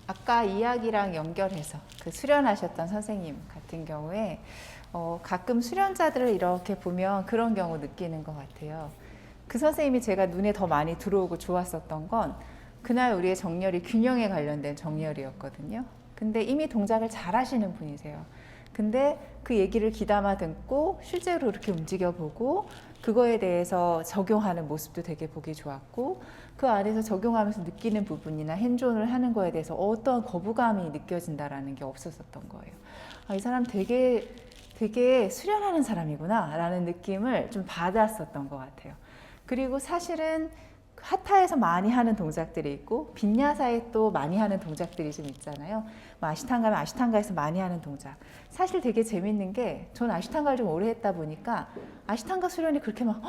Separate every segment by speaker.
Speaker 1: 아까 이야기랑 연결해서 그 수련하셨던 선생님 같은 경우에 가끔 수련자들을 이렇게 보면 그런 경우 느끼는 것 같아요. 그 선생님이 제가 눈에 더 많이 들어오고 좋았었던 건 그날 우리의 정렬이 균형에 관련된 정렬이었거든요. 근데 이미 동작을 잘 하시는 분이세요. 근데 그 얘기를 귀담아 듣고 실제로 이렇게 움직여 보고 그거에 대해서 적용하는 모습도 되게 보기 좋았고 그 안에서 적용하면서 느끼는 부분이나 핸존을 하는 거에 대해서 어떠한 거부감이 느껴진다라는 게 없었었던 거예요. 아, 이 사람 되게 수련하는 사람이구나 라는 느낌을 좀 받았었던 것 같아요. 그리고 사실은 하타에서 많이 하는 동작들이 있고 빈야사에 또 많이 하는 동작들이 좀 있잖아요. 뭐 아시탄가면 아시탄가에서 많이 하는 동작. 사실 되게 재밌는 게 전 아시탄가를 좀 오래 했다 보니까 아시탄가 수련이 그렇게 막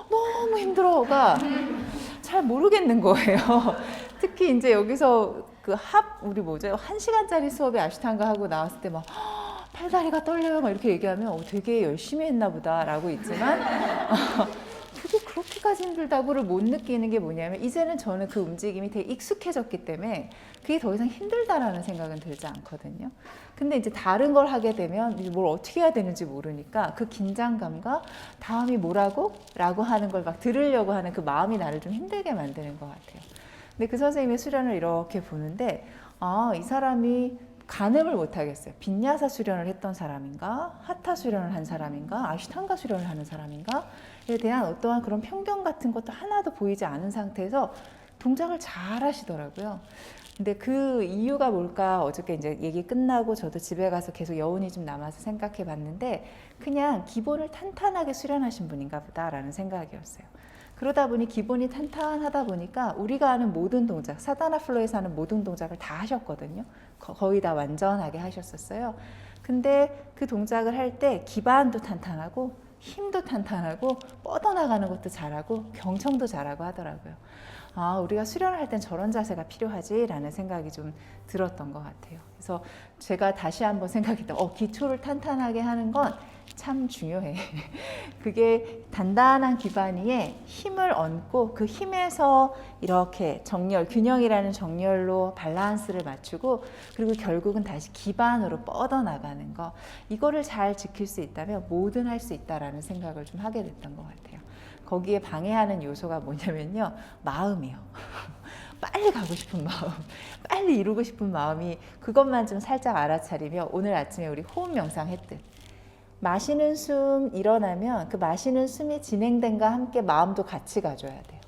Speaker 1: 너무 힘들어가 잘 모르겠는 거예요. 특히 이제 여기서 그 우리 뭐죠? 1시간짜리 수업에 아시탄가 하고 나왔을 때 막 팔다리가 떨려요 막 이렇게 얘기하면 되게 열심히 했나 보다라고 있지만 그게 그렇게까지 힘들다고를 못 느끼는 게 뭐냐면 이제는 저는 그 움직임이 되게 익숙해졌기 때문에 그게 더 이상 힘들다라는 생각은 들지 않거든요. 근데 이제 다른 걸 하게 되면 뭘 어떻게 해야 되는지 모르니까 그 긴장감과 다음이 뭐라고? 라고 하는 걸 막 들으려고 하는 그 마음이 나를 좀 힘들게 만드는 것 같아요. 근데 그 선생님의 수련을 이렇게 보는데 이 사람이 가늠을 못 하겠어요. 빈야사 수련을 했던 사람인가, 하타 수련을 한 사람인가, 아시탄가 수련을 하는 사람인가에 대한 어떠한 그런 편견 같은 것도 하나도 보이지 않은 상태에서 동작을 잘 하시더라고요. 근데 그 이유가 뭘까 어저께 이제 얘기 끝나고 저도 집에 가서 계속 여운이 좀 남아서 생각해 봤는데 그냥 기본을 탄탄하게 수련하신 분인가 보다라는 생각이었어요. 그러다 보니 기본이 탄탄하다 보니까 우리가 하는 모든 동작, 사다나 플로에서 하는 모든 동작을 다 하셨거든요. 거의 다 완전하게 하셨었어요. 근데 그 동작을 할 때 기반도 탄탄하고 힘도 탄탄하고 뻗어나가는 것도 잘하고 경청도 잘하고 하더라고요. 우리가 수련을 할 땐 저런 자세가 필요하지라는 생각이 좀 들었던 것 같아요. 그래서 제가 다시 한번 생각했다. 기초를 탄탄하게 하는 건 참 중요해. 그게 단단한 기반 위에 힘을 얹고 그 힘에서 이렇게 정렬, 균형이라는 정렬로 밸런스를 맞추고 그리고 결국은 다시 기반으로 뻗어나가는 거. 이거를 잘 지킬 수 있다면 뭐든 할 수 있다라는 생각을 좀 하게 됐던 것 같아요. 거기에 방해하는 요소가 뭐냐면요. 마음이요. 빨리 가고 싶은 마음, 빨리 이루고 싶은 마음이 그것만 좀 살짝 알아차리며 오늘 아침에 우리 호흡 명상 했듯 마시는 숨 일어나면 그 마시는 숨이 진행된과 함께 마음도 같이 가줘야 돼요.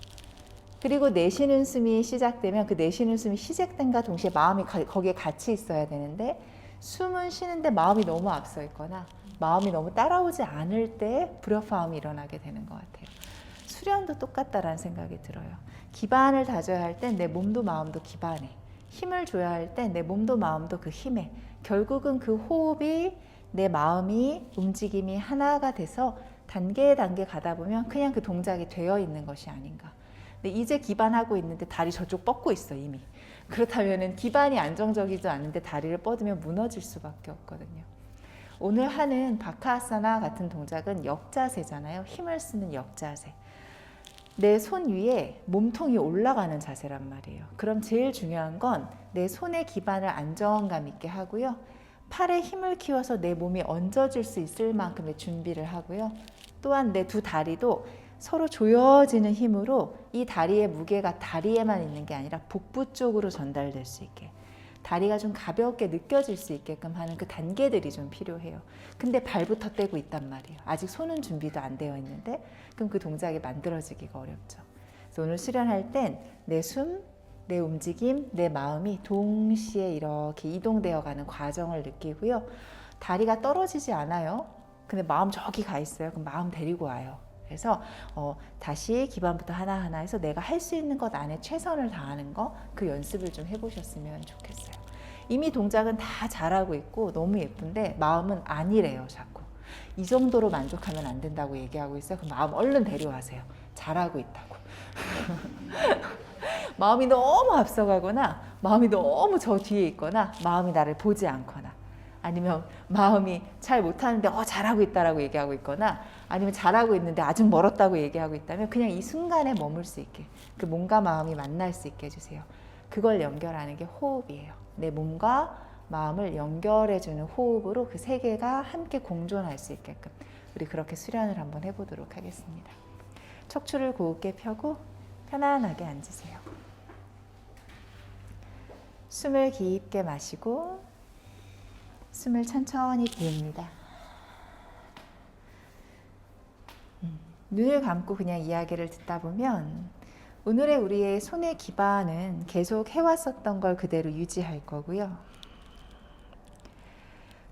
Speaker 1: 그리고 내쉬는 숨이 시작되면 그 내쉬는 숨이 시작된과 동시에 마음이 거기에 같이 있어야 되는데 숨은 쉬는데 마음이 너무 앞서 있거나 마음이 너무 따라오지 않을 때 불협화음이 일어나게 되는 것 같아요. 수련도 똑같다라는 생각이 들어요. 기반을 다져야 할 땐 내 몸도 마음도 기반에, 힘을 줘야 할 땐 내 몸도 마음도 그 힘에, 결국은 그 호흡이 내 마음이 움직임이 하나가 돼서 단계 가다 보면 그냥 그 동작이 되어 있는 것이 아닌가. 근데 이제 기반하고 있는데 다리 저쪽 뻗고 있어 이미. 그렇다면 기반이 안정적이지 않은데 다리를 뻗으면 무너질 수밖에 없거든요. 오늘 하는 바카아사나 같은 동작은 역자세잖아요. 힘을 쓰는 역자세. 내 손 위에 몸통이 올라가는 자세란 말이에요. 그럼 제일 중요한 건 내 손의 기반을 안정감 있게 하고요. 팔에 힘을 키워서 내 몸이 얹어질 수 있을 만큼의 준비를 하고요. 또한 내 두 다리도 서로 조여지는 힘으로 이 다리의 무게가 다리에만 있는 게 아니라 복부 쪽으로 전달될 수 있게 다리가 좀 가볍게 느껴질 수 있게끔 하는 그 단계들이 좀 필요해요. 근데 발부터 떼고 있단 말이에요. 아직 손은 준비도 안 되어 있는데 그럼 그 동작이 만들어지기가 어렵죠. 그래서 오늘 수련할 땐 내 숨, 내 움직임, 내 마음이 동시에 이렇게 이동되어 가는 과정을 느끼고요. 다리가 떨어지지 않아요. 근데 마음 저기 가 있어요. 그럼 마음 데리고 와요. 그래서 다시 기반부터 하나하나 해서 내가 할 수 있는 것 안에 최선을 다하는 거 그 연습을 좀 해보셨으면 좋겠어요. 이미 동작은 다 잘하고 있고 너무 예쁜데 마음은 아니래요. 자꾸 이 정도로 만족하면 안 된다고 얘기하고 있어요. 그 마음 얼른 데려와세요. 잘하고 있다고. 마음이 너무 앞서가거나 마음이 너무 저 뒤에 있거나 마음이 나를 보지 않거나 아니면 마음이 잘 못하는데 잘하고 있다라고 얘기하고 있거나 아니면 잘하고 있는데 아직 멀었다고 얘기하고 있다면 그냥 이 순간에 머물 수 있게 그 몸과 마음이 만날 수 있게 해주세요. 그걸 연결하는 게 호흡이에요. 내 몸과 마음을 연결해주는 호흡으로 그 세 개가 함께 공존할 수 있게끔 우리 그렇게 수련을 한번 해보도록 하겠습니다. 척추를 곧게 펴고 편안하게 앉으세요. 숨을 깊게 마시고 숨을 천천히 비웁니다. 눈을 감고 그냥 이야기를 듣다 보면 오늘의 우리의 손의 기반은 계속 해왔었던 걸 그대로 유지할 거고요.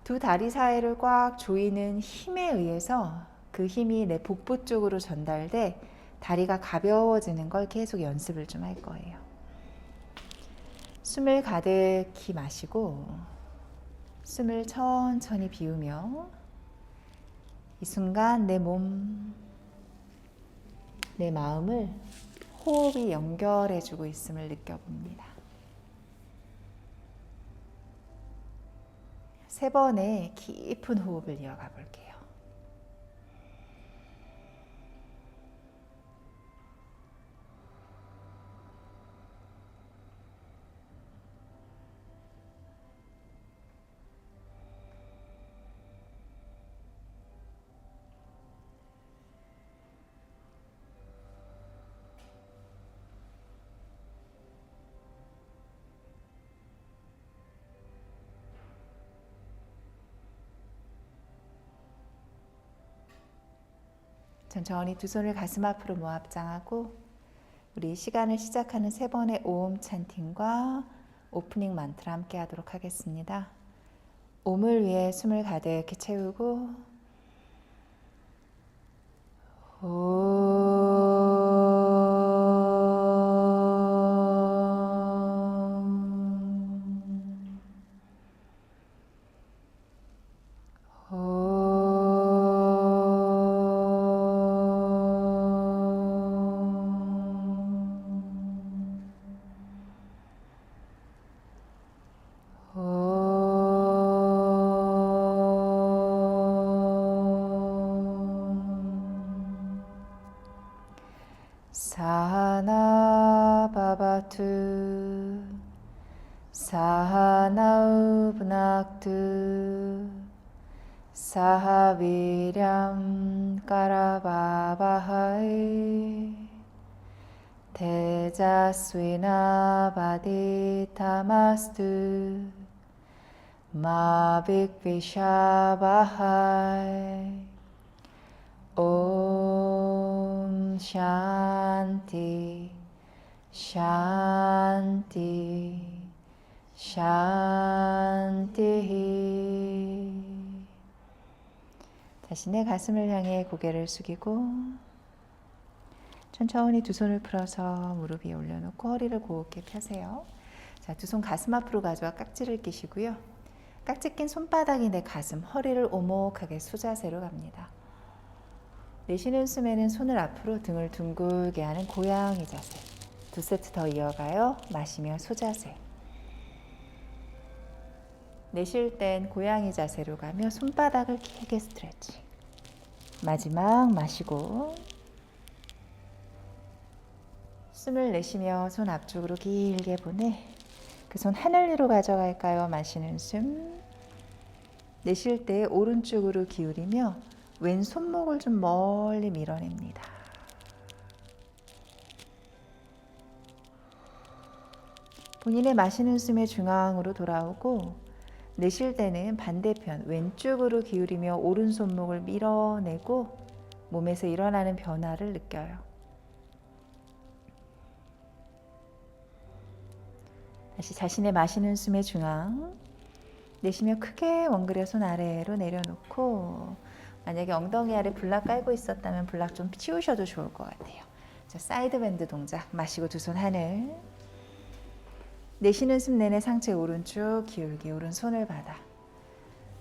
Speaker 1: 두 다리 사이를 꽉 조이는 힘에 의해서 그 힘이 내 복부 쪽으로 전달돼 다리가 가벼워지는 걸 계속 연습을 좀 할 거예요. 숨을 가득히 마시고 숨을 천천히 비우며 이 순간 내 몸, 내 마음을 호흡이 연결해주고 있음을 느껴봅니다. 3번의 깊은 호흡을 이어가 볼게요. 천천히 두 손을 가슴 앞으로 모아 합장하고 우리 시간을 시작하는 3번의 오음 찬팅과 오프닝 만트를 함께 하도록 하겠습니다. 옴을 위해 숨을 가득히 채우고 사하나 바바투 사하나우 분학투 사하비량 까라바바하이 테자스위나 바디타마스투 마빅비샤바하이 옴 샨티 샨티 샨티. 자신의 가슴을 향해 고개를 숙이고 천천히 두 손을 풀어서 무릎 위에 올려놓고 허리를 곧게 펴세요. 자, 두 손 가슴 앞으로 가져와 깍지를 끼시고요. 깍지 낀 손바닥이 내 가슴, 허리를 오목하게 소자세로 갑니다. 내쉬는 숨에는 손을 앞으로 등을 둥글게 하는 고양이 자세. 2세트 더 이어가요. 마시며 소자세. 내쉴 땐 고양이 자세로 가며 손바닥을 길게 스트레칭. 마지막 마시고 숨을 내쉬며 손 앞쪽으로 길게 보내 그 손 하늘 위로 가져갈까요? 마시는 숨. 내쉴 때 오른쪽으로 기울이며 왼손목을 좀 멀리 밀어냅니다. 본인의 마시는 숨의 중앙으로 돌아오고 내쉴 때는 반대편 왼쪽으로 기울이며 오른손목을 밀어내고 몸에서 일어나는 변화를 느껴요. 다시 자신의 마시는 숨의 중앙, 내쉬며 크게 원그려 손 아래로 내려놓고 만약에 엉덩이 아래 블락 깔고 있었다면 블락 좀 치우셔도 좋을 것 같아요. 자, 사이드 밴드 동작, 마시고 두 손 하늘. 내쉬는 숨 내내 상체 오른쪽 기울기, 오른손을 받아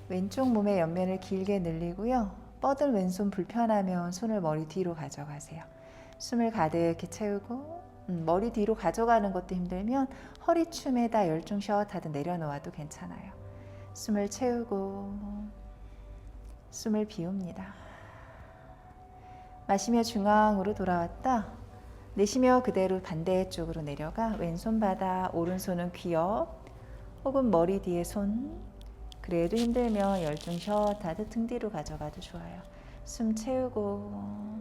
Speaker 1: 왼쪽 몸의 옆면을 길게 늘리고요. 뻗은 왼손 불편하면 손을 머리 뒤로 가져가세요. 숨을 가득히 채우고 머리 뒤로 가져가는 것도 힘들면 허리춤에다 열중 셔하듯 내려놓아도 괜찮아요. 숨을 채우고 숨을 비웁니다. 마시며 중앙으로 돌아왔다. 내쉬며 그대로 반대쪽으로 내려가 왼손 바닥, 오른손은 귀 옆 혹은 머리 뒤에 손. 그래도 힘들면 열중 쉬었다듯 등 뒤로 가져가도 좋아요. 숨 채우고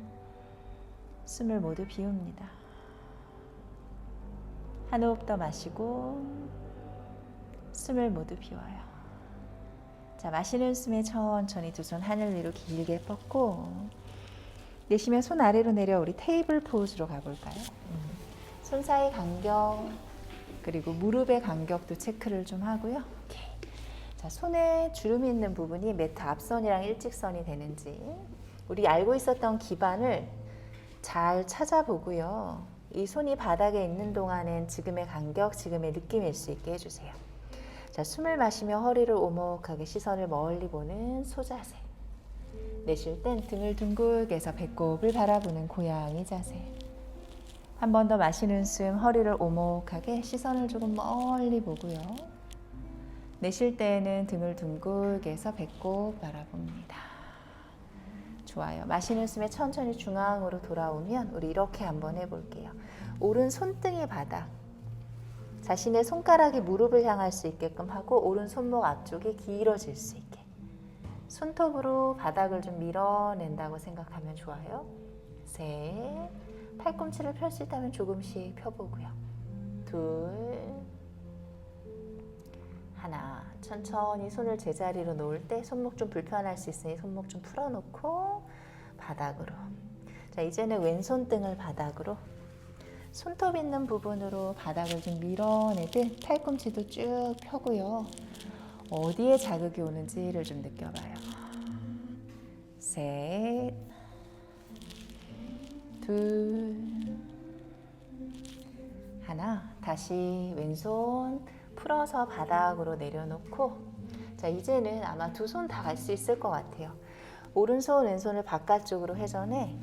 Speaker 1: 숨을 모두 비웁니다. 한 호흡 더 마시고 숨을 모두 비워요. 자, 마시는 숨에 천천히 두 손 하늘 위로 길게 뻗고 내쉬며 손 아래로 내려 우리 테이블 포즈로 가볼까요? 손 사이 간격 그리고 무릎의 간격도 체크를 좀 하고요. 오케이. 자, 손에 주름이 있는 부분이 매트 앞선이랑 일직선이 되는지 우리 알고 있었던 기반을 잘 찾아보고요. 이 손이 바닥에 있는 동안엔 지금의 간격, 지금의 느낌일 수 있게 해주세요. 자, 숨을 마시며 허리를 오목하게 시선을 멀리 보는 소자세. 내쉴 땐 등을 둥글게 해서 배꼽을 바라보는 고양이 자세. 한 번 더 마시는 숨, 허리를 오목하게 시선을 조금 멀리 보고요. 내쉴 때는 등을 둥글게 해서 배꼽 바라봅니다. 좋아요. 마시는 숨에 천천히 중앙으로 돌아오면 우리 이렇게 한번 해볼게요. 오른 손등이 바닥. 자신의 손가락이 무릎을 향할 수 있게끔 하고 오른 손목 앞쪽이 길어질 수 있게. 손톱으로 바닥을 좀 밀어낸다고 생각하면 좋아요. 셋. 팔꿈치를 펼 수 있다면 조금씩 펴보고요. 둘. 하나. 천천히 손을 제자리로 놓을 때 손목 좀 불편할 수 있으니 손목 좀 풀어놓고 바닥으로. 자, 이제는 왼손등을 바닥으로 손톱 있는 부분으로 바닥을 좀 밀어내듯 팔꿈치도 쭉 펴고요. 어디에 자극이 오는지를 좀 느껴봐요. 셋, 둘, 하나. 다시 왼손 풀어서 바닥으로 내려놓고 자, 이제는 아마 두 손 다 갈 수 있을 것 같아요. 오른손, 왼손을 바깥쪽으로 회전해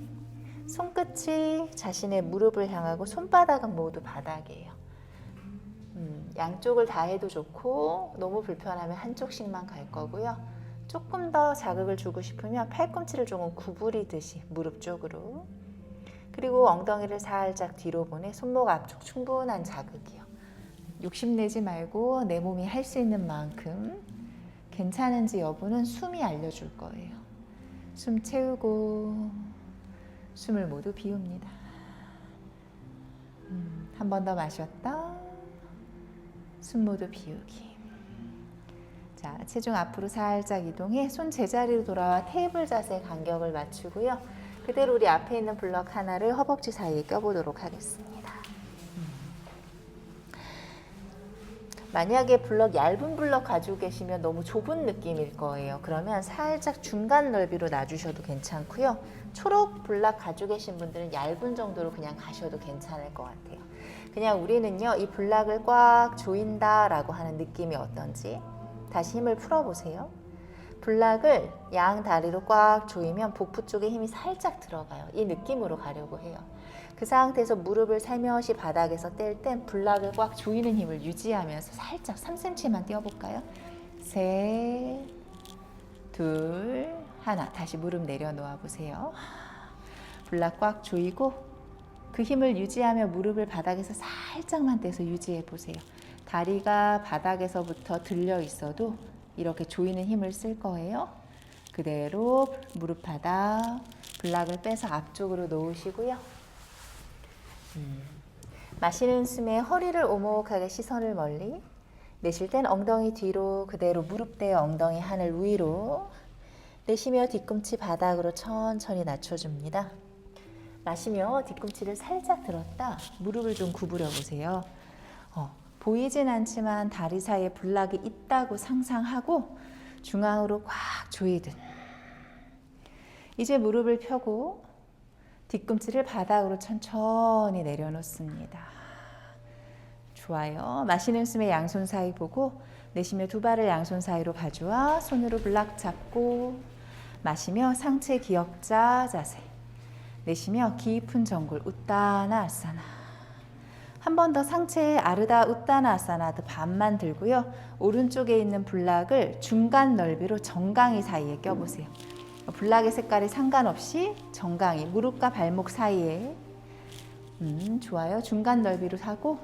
Speaker 1: 손끝이 자신의 무릎을 향하고 손바닥은 모두 바닥이에요. 양쪽을 다 해도 좋고 너무 불편하면 한쪽씩만 갈 거고요. 조금 더 자극을 주고 싶으면 팔꿈치를 조금 구부리듯이 무릎 쪽으로. 그리고 엉덩이를 살짝 뒤로 보내 손목 앞쪽 충분한 자극이요. 욕심내지 말고 내 몸이 할 수 있는 만큼 괜찮은지 여부는 숨이 알려줄 거예요. 숨 채우고 숨을 모두 비웁니다. 한 번 더 마셨다. 숨 모두 비우기. 자, 체중 앞으로 살짝 이동해 손 제자리로 돌아와 테이블 자세 간격을 맞추고요. 그대로 우리 앞에 있는 블럭 하나를 허벅지 사이에 껴보도록 하겠습니다. 만약에 얇은 블럭 가지고 계시면 너무 좁은 느낌일 거예요. 그러면 살짝 중간 넓이로 놔주셔도 괜찮고요. 초록 블럭 가지고 계신 분들은 얇은 정도로 그냥 가셔도 괜찮을 것 같아요. 그냥 우리는요, 이 블럭을 꽉 조인다라고 하는 느낌이 어떤지 다시 힘을 풀어보세요. 블럭을 양 다리로 꽉 조이면 복부 쪽에 힘이 살짝 들어가요. 이 느낌으로 가려고 해요. 그 상태에서 무릎을 살며시 바닥에서 뗄 땐 블럭을 꽉 조이는 힘을 유지하면서 살짝 3cm만 띄워볼까요? 셋, 둘, 하나. 다시 무릎 내려놓아 보세요. 블럭 꽉 조이고 그 힘을 유지하며 무릎을 바닥에서 살짝만 떼서 유지해 보세요. 다리가 바닥에서부터 들려 있어도 이렇게 조이는 힘을 쓸 거예요. 그대로 무릎 바닥, 블럭을 빼서 앞쪽으로 놓으시고요. 마시는 숨에 허리를 오목하게 시선을 멀리. 내쉴 땐 엉덩이 뒤로 그대로 무릎 대 엉덩이 하늘 위로. 내쉬며 뒤꿈치 바닥으로 천천히 낮춰줍니다. 마시며 뒤꿈치를 살짝 들었다 무릎을 좀 구부려 보세요. 보이진 않지만 다리 사이에 블럭이 있다고 상상하고 중앙으로 꽉 조이듯. 이제 무릎을 펴고 뒤꿈치를 바닥으로 천천히 내려놓습니다. 좋아요. 마시는 숨에 양손 사이 보고 내쉬며 두 발을 양손 사이로 가져와 손으로 블럭 잡고 마시며 상체 기역자 자세. 내쉬며 깊은 정굴 우따나 아사나. 한 번 더 상체에 아르다 우따나 아사나도 반만 들고요. 오른쪽에 있는 블럭을 중간 넓이로 정강이 사이에 껴보세요. 블럭의 색깔이 상관없이 정강이 무릎과 발목 사이에 좋아요. 중간 넓이로 하고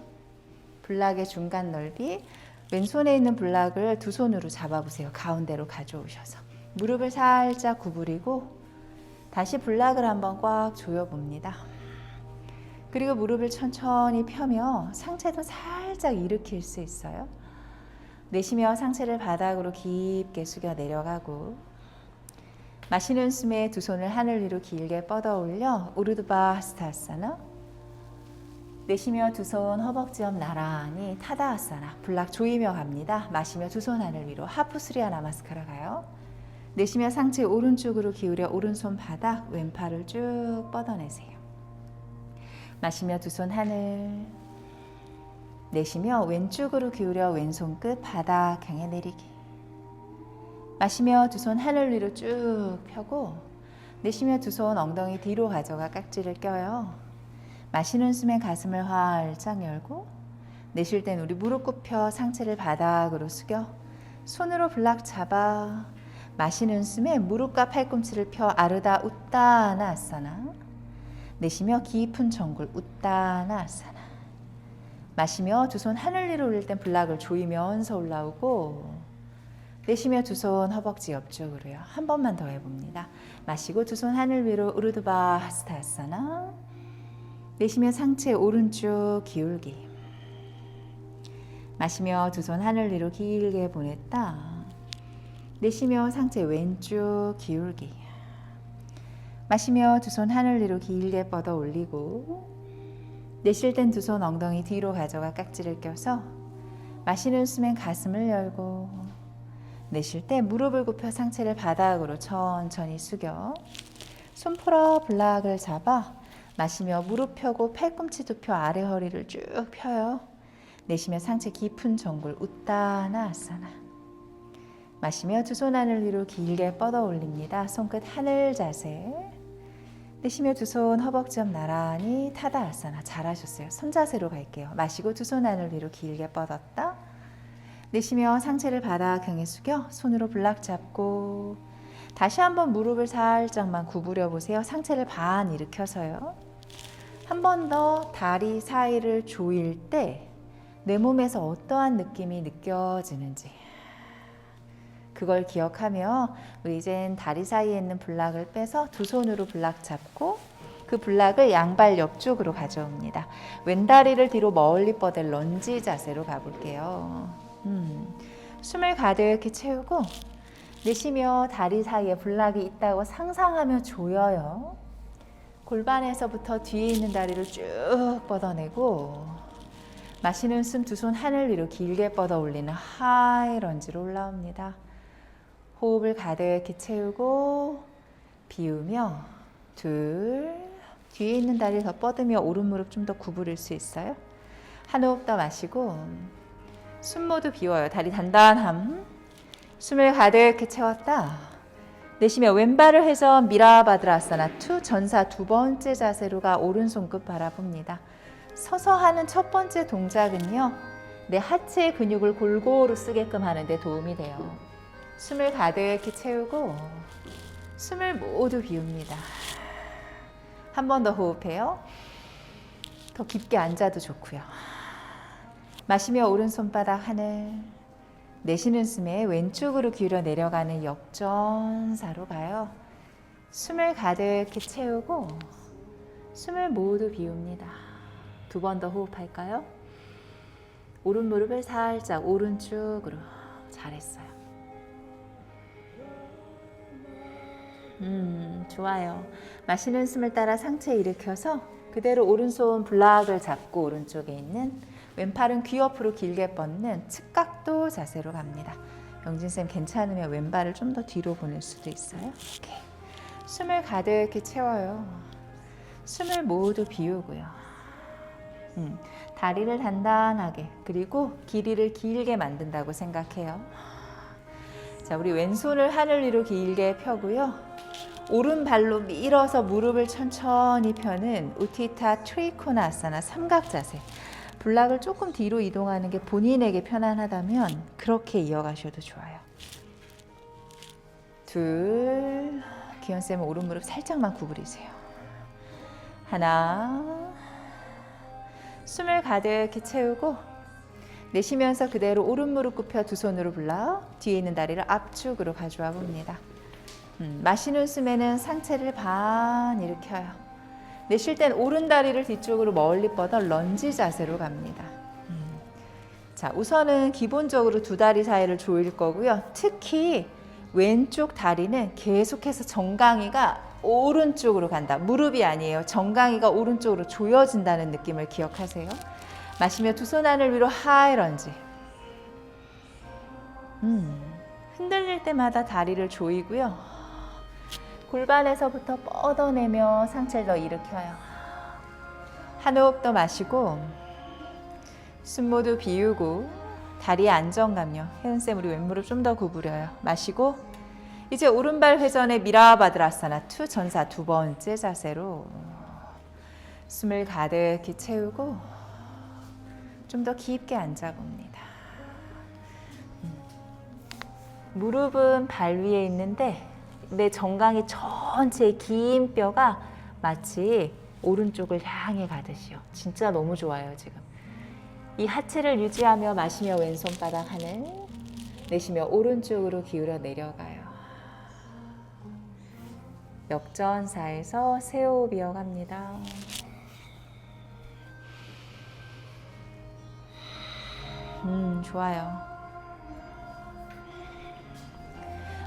Speaker 1: 블락의 중간 넓이, 왼손에 있는 블락을 두 손으로 잡아보세요. 가운데로 가져오셔서 무릎을 살짝 구부리고 다시 블락을 한번 꽉 조여봅니다. 그리고 무릎을 천천히 펴며 상체도 살짝 일으킬 수 있어요. 내쉬며 상체를 바닥으로 깊게 숙여 내려가고, 마시는 숨에 두 손을 하늘 위로 길게 뻗어 올려 우르드바 하스타아사나, 내쉬며 두 손 허벅지 옆 나란히 타다아사나, 블락 조이며 갑니다. 마시며 두 손 하늘 위로 하프 수리아 나마스카라 가요. 내쉬며 상체 오른쪽으로 기울여 오른손 바닥, 왼팔을 쭉 뻗어내세요. 마시며 두 손 하늘, 내쉬며 왼쪽으로 기울여 왼손 끝 바닥 향해 내리기. 마시며 두 손 하늘 위로 쭉 펴고, 내쉬며 두 손 엉덩이 뒤로 가져가 깍지를 껴요. 마시는 숨에 가슴을 활짝 열고, 내쉴 땐 우리 무릎 굽혀 상체를 바닥으로 숙여 손으로 블락 잡아, 마시는 숨에 무릎과 팔꿈치를 펴 아르다 우따나 아사나, 내쉬며 깊은 정굴 우따나 아사나. 마시며 두 손 하늘 위로 올릴 땐 블락을 조이면서 올라오고, 내쉬며 두 손 허벅지 옆쪽으로요. 한 번만 더 해봅니다. 마시고 두 손 하늘 위로 우르드바 하스타아사나, 내쉬며 상체 오른쪽 기울기. 마시며 두 손 하늘 위로 길게 보냈다. 내쉬며 상체 왼쪽 기울기. 마시며 두 손 하늘 위로 길게 뻗어 올리고, 내쉴 땐 두 손 엉덩이 뒤로 가져가 깍지를 껴서 마시는 숨엔 가슴을 열고, 내쉴 때 무릎을 굽혀 상체를 바닥으로 천천히 숙여 손 풀어 블락을 잡아, 마시며 무릎 펴고 팔꿈치도 펴 아래 허리를 쭉 펴요. 내쉬며 상체 깊은 정굴 우따나 아사나. 마시며 두 손 하늘 위로 길게 뻗어 올립니다. 손끝 하늘 자세. 내쉬며 두 손 허벅지 옆 나란히 타다 아사나. 잘하셨어요. 손 자세로 갈게요. 마시고 두 손 하늘 위로 길게 뻗었다. 내쉬며 상체를 바닥 향해 숙여 손으로 블락 잡고, 다시 한번 무릎을 살짝만 구부려 보세요. 상체를 반 일으켜서요. 한 번 더 다리 사이를 조일 때 내 몸에서 어떠한 느낌이 느껴지는지 그걸 기억하며, 우리 이젠 다리 사이에 있는 블락을 빼서 두 손으로 블락 잡고 그 블락을 양발 옆쪽으로 가져옵니다. 왼다리를 뒤로 멀리 뻗을 런지 자세로 가볼게요. 숨을 가득히 채우고 내쉬며 다리 사이에 블락이 있다고 상상하며 조여요. 골반에서부터 뒤에 있는 다리를 쭉 뻗어내고, 마시는 숨 두 손 하늘 위로 길게 뻗어 올리는 하이 런지로 올라옵니다. 호흡을 가득히 채우고 비우며 둘, 뒤에 있는 다리 더 뻗으며 오른 무릎 좀 더 구부릴 수 있어요. 한 호흡 더 마시고 숨 모두 비워요. 다리 단단함. 숨을 가득히 채웠다. 내쉬며 왼발을 해서 미라바드라사나 2 전사 두 번째 자세로 가 오른손 끝 바라봅니다. 서서 하는 첫 번째 동작은요, 내 하체 근육을 골고루 쓰게끔 하는 데 도움이 돼요. 숨을 가득히 채우고 숨을 모두 비웁니다. 한 번 더 호흡해요. 더 깊게 앉아도 좋고요. 마시며 오른손바닥 하늘, 내쉬는 숨에 왼쪽으로 기울여 내려가는 역전사로 가요. 숨을 가득히 채우고 숨을 모두 비웁니다. 두 번 더 호흡할까요? 오른 무릎을 살짝 오른쪽으로. 잘했어요. 좋아요. 마시는 숨을 따라 상체 일으켜서 그대로 오른손 블락을 잡고 오른쪽에 있는 왼팔은 귀 옆으로 길게 뻗는 측각도 자세로 갑니다. 영진쌤 괜찮으면 왼발을 좀 더 뒤로 보낼 수도 있어요. 오케이. 숨을 가득히 채워요. 숨을 모두 비우고요. 다리를 단단하게, 그리고 길이를 길게 만든다고 생각해요. 자, 우리 왼손을 하늘 위로 길게 펴고요. 오른발로 밀어서 무릎을 천천히 펴는 우티타 트리코나아사나 삼각 자세. 블락을 조금 뒤로 이동하는 게 본인에게 편안하다면 그렇게 이어가셔도 좋아요. 둘, 기현쌤은 오른 무릎 살짝만 구부리세요. 하나, 숨을 가득히 채우고 내쉬면서 그대로 오른 무릎 굽혀 두 손으로 불러 뒤에 있는 다리를 앞쪽으로 가져와 봅니다. 마시는 숨에는 상체를 반 일으켜요. 내쉴 땐 오른 다리를 뒤쪽으로 멀리 뻗어 런지 자세로 갑니다. 자, 우선은 기본적으로 두 다리 사이를 조일 거고요. 특히 왼쪽 다리는 계속해서 정강이가 오른쪽으로 간다. 무릎이 아니에요. 정강이가 오른쪽으로 조여진다는 느낌을 기억하세요. 마시며 두 손 하늘 위로 하이 런지. 흔들릴 때마다 다리를 조이고요. 골반에서부터 뻗어내며 상체를 더 일으켜요. 한 호흡 더 마시고 숨 모두 비우고 다리의 안정감요. 혜은쌤 우리 왼무릎 좀 더 구부려요. 마시고 이제 오른발 회전에 미라바드라사나 투 전사 두 번째 자세로 숨을 가득히 채우고 좀 더 깊게 앉아봅니다. 무릎은 발 위에 있는데 내 정강이 전체의 긴 뼈가 마치 오른쪽을 향해 가듯이요. 진짜 너무 좋아요 지금. 이 하체를 유지하며 마시며 왼손바닥 하늘, 내쉬며 오른쪽으로 기울여 내려가요. 역전사에서 세 호흡 이어갑니다. 좋아요.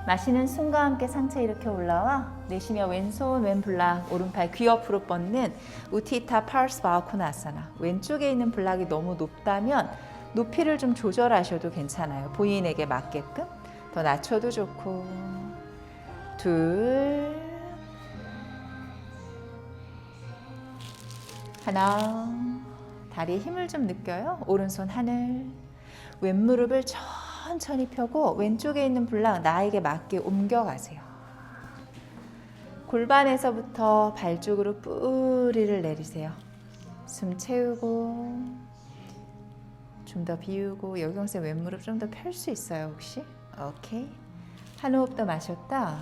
Speaker 1: 마시는 숨과 함께 상체 이렇게 올라와 내쉬며 왼손 왼블락 오른팔 귀 옆으로 뻗는 우티타 파르스바코나사나. 왼쪽에 있는 블락이 너무 높다면 높이를 좀 조절하셔도 괜찮아요. 본인에게 맞게끔 더 낮춰도 좋고. 둘, 하나. 다리에 힘을 좀 느껴요. 오른손 하늘, 왼무릎을 천천히 펴고 왼쪽에 있는 블락 나에게 맞게 옮겨가세요. 골반에서부터 발 쪽으로 뿌리를 내리세요. 숨 채우고 좀 더 비우고. 여경쌤 왼무릎 좀 더 펼 수 있어요 혹시? 오케이. 한 호흡 더 마셨다.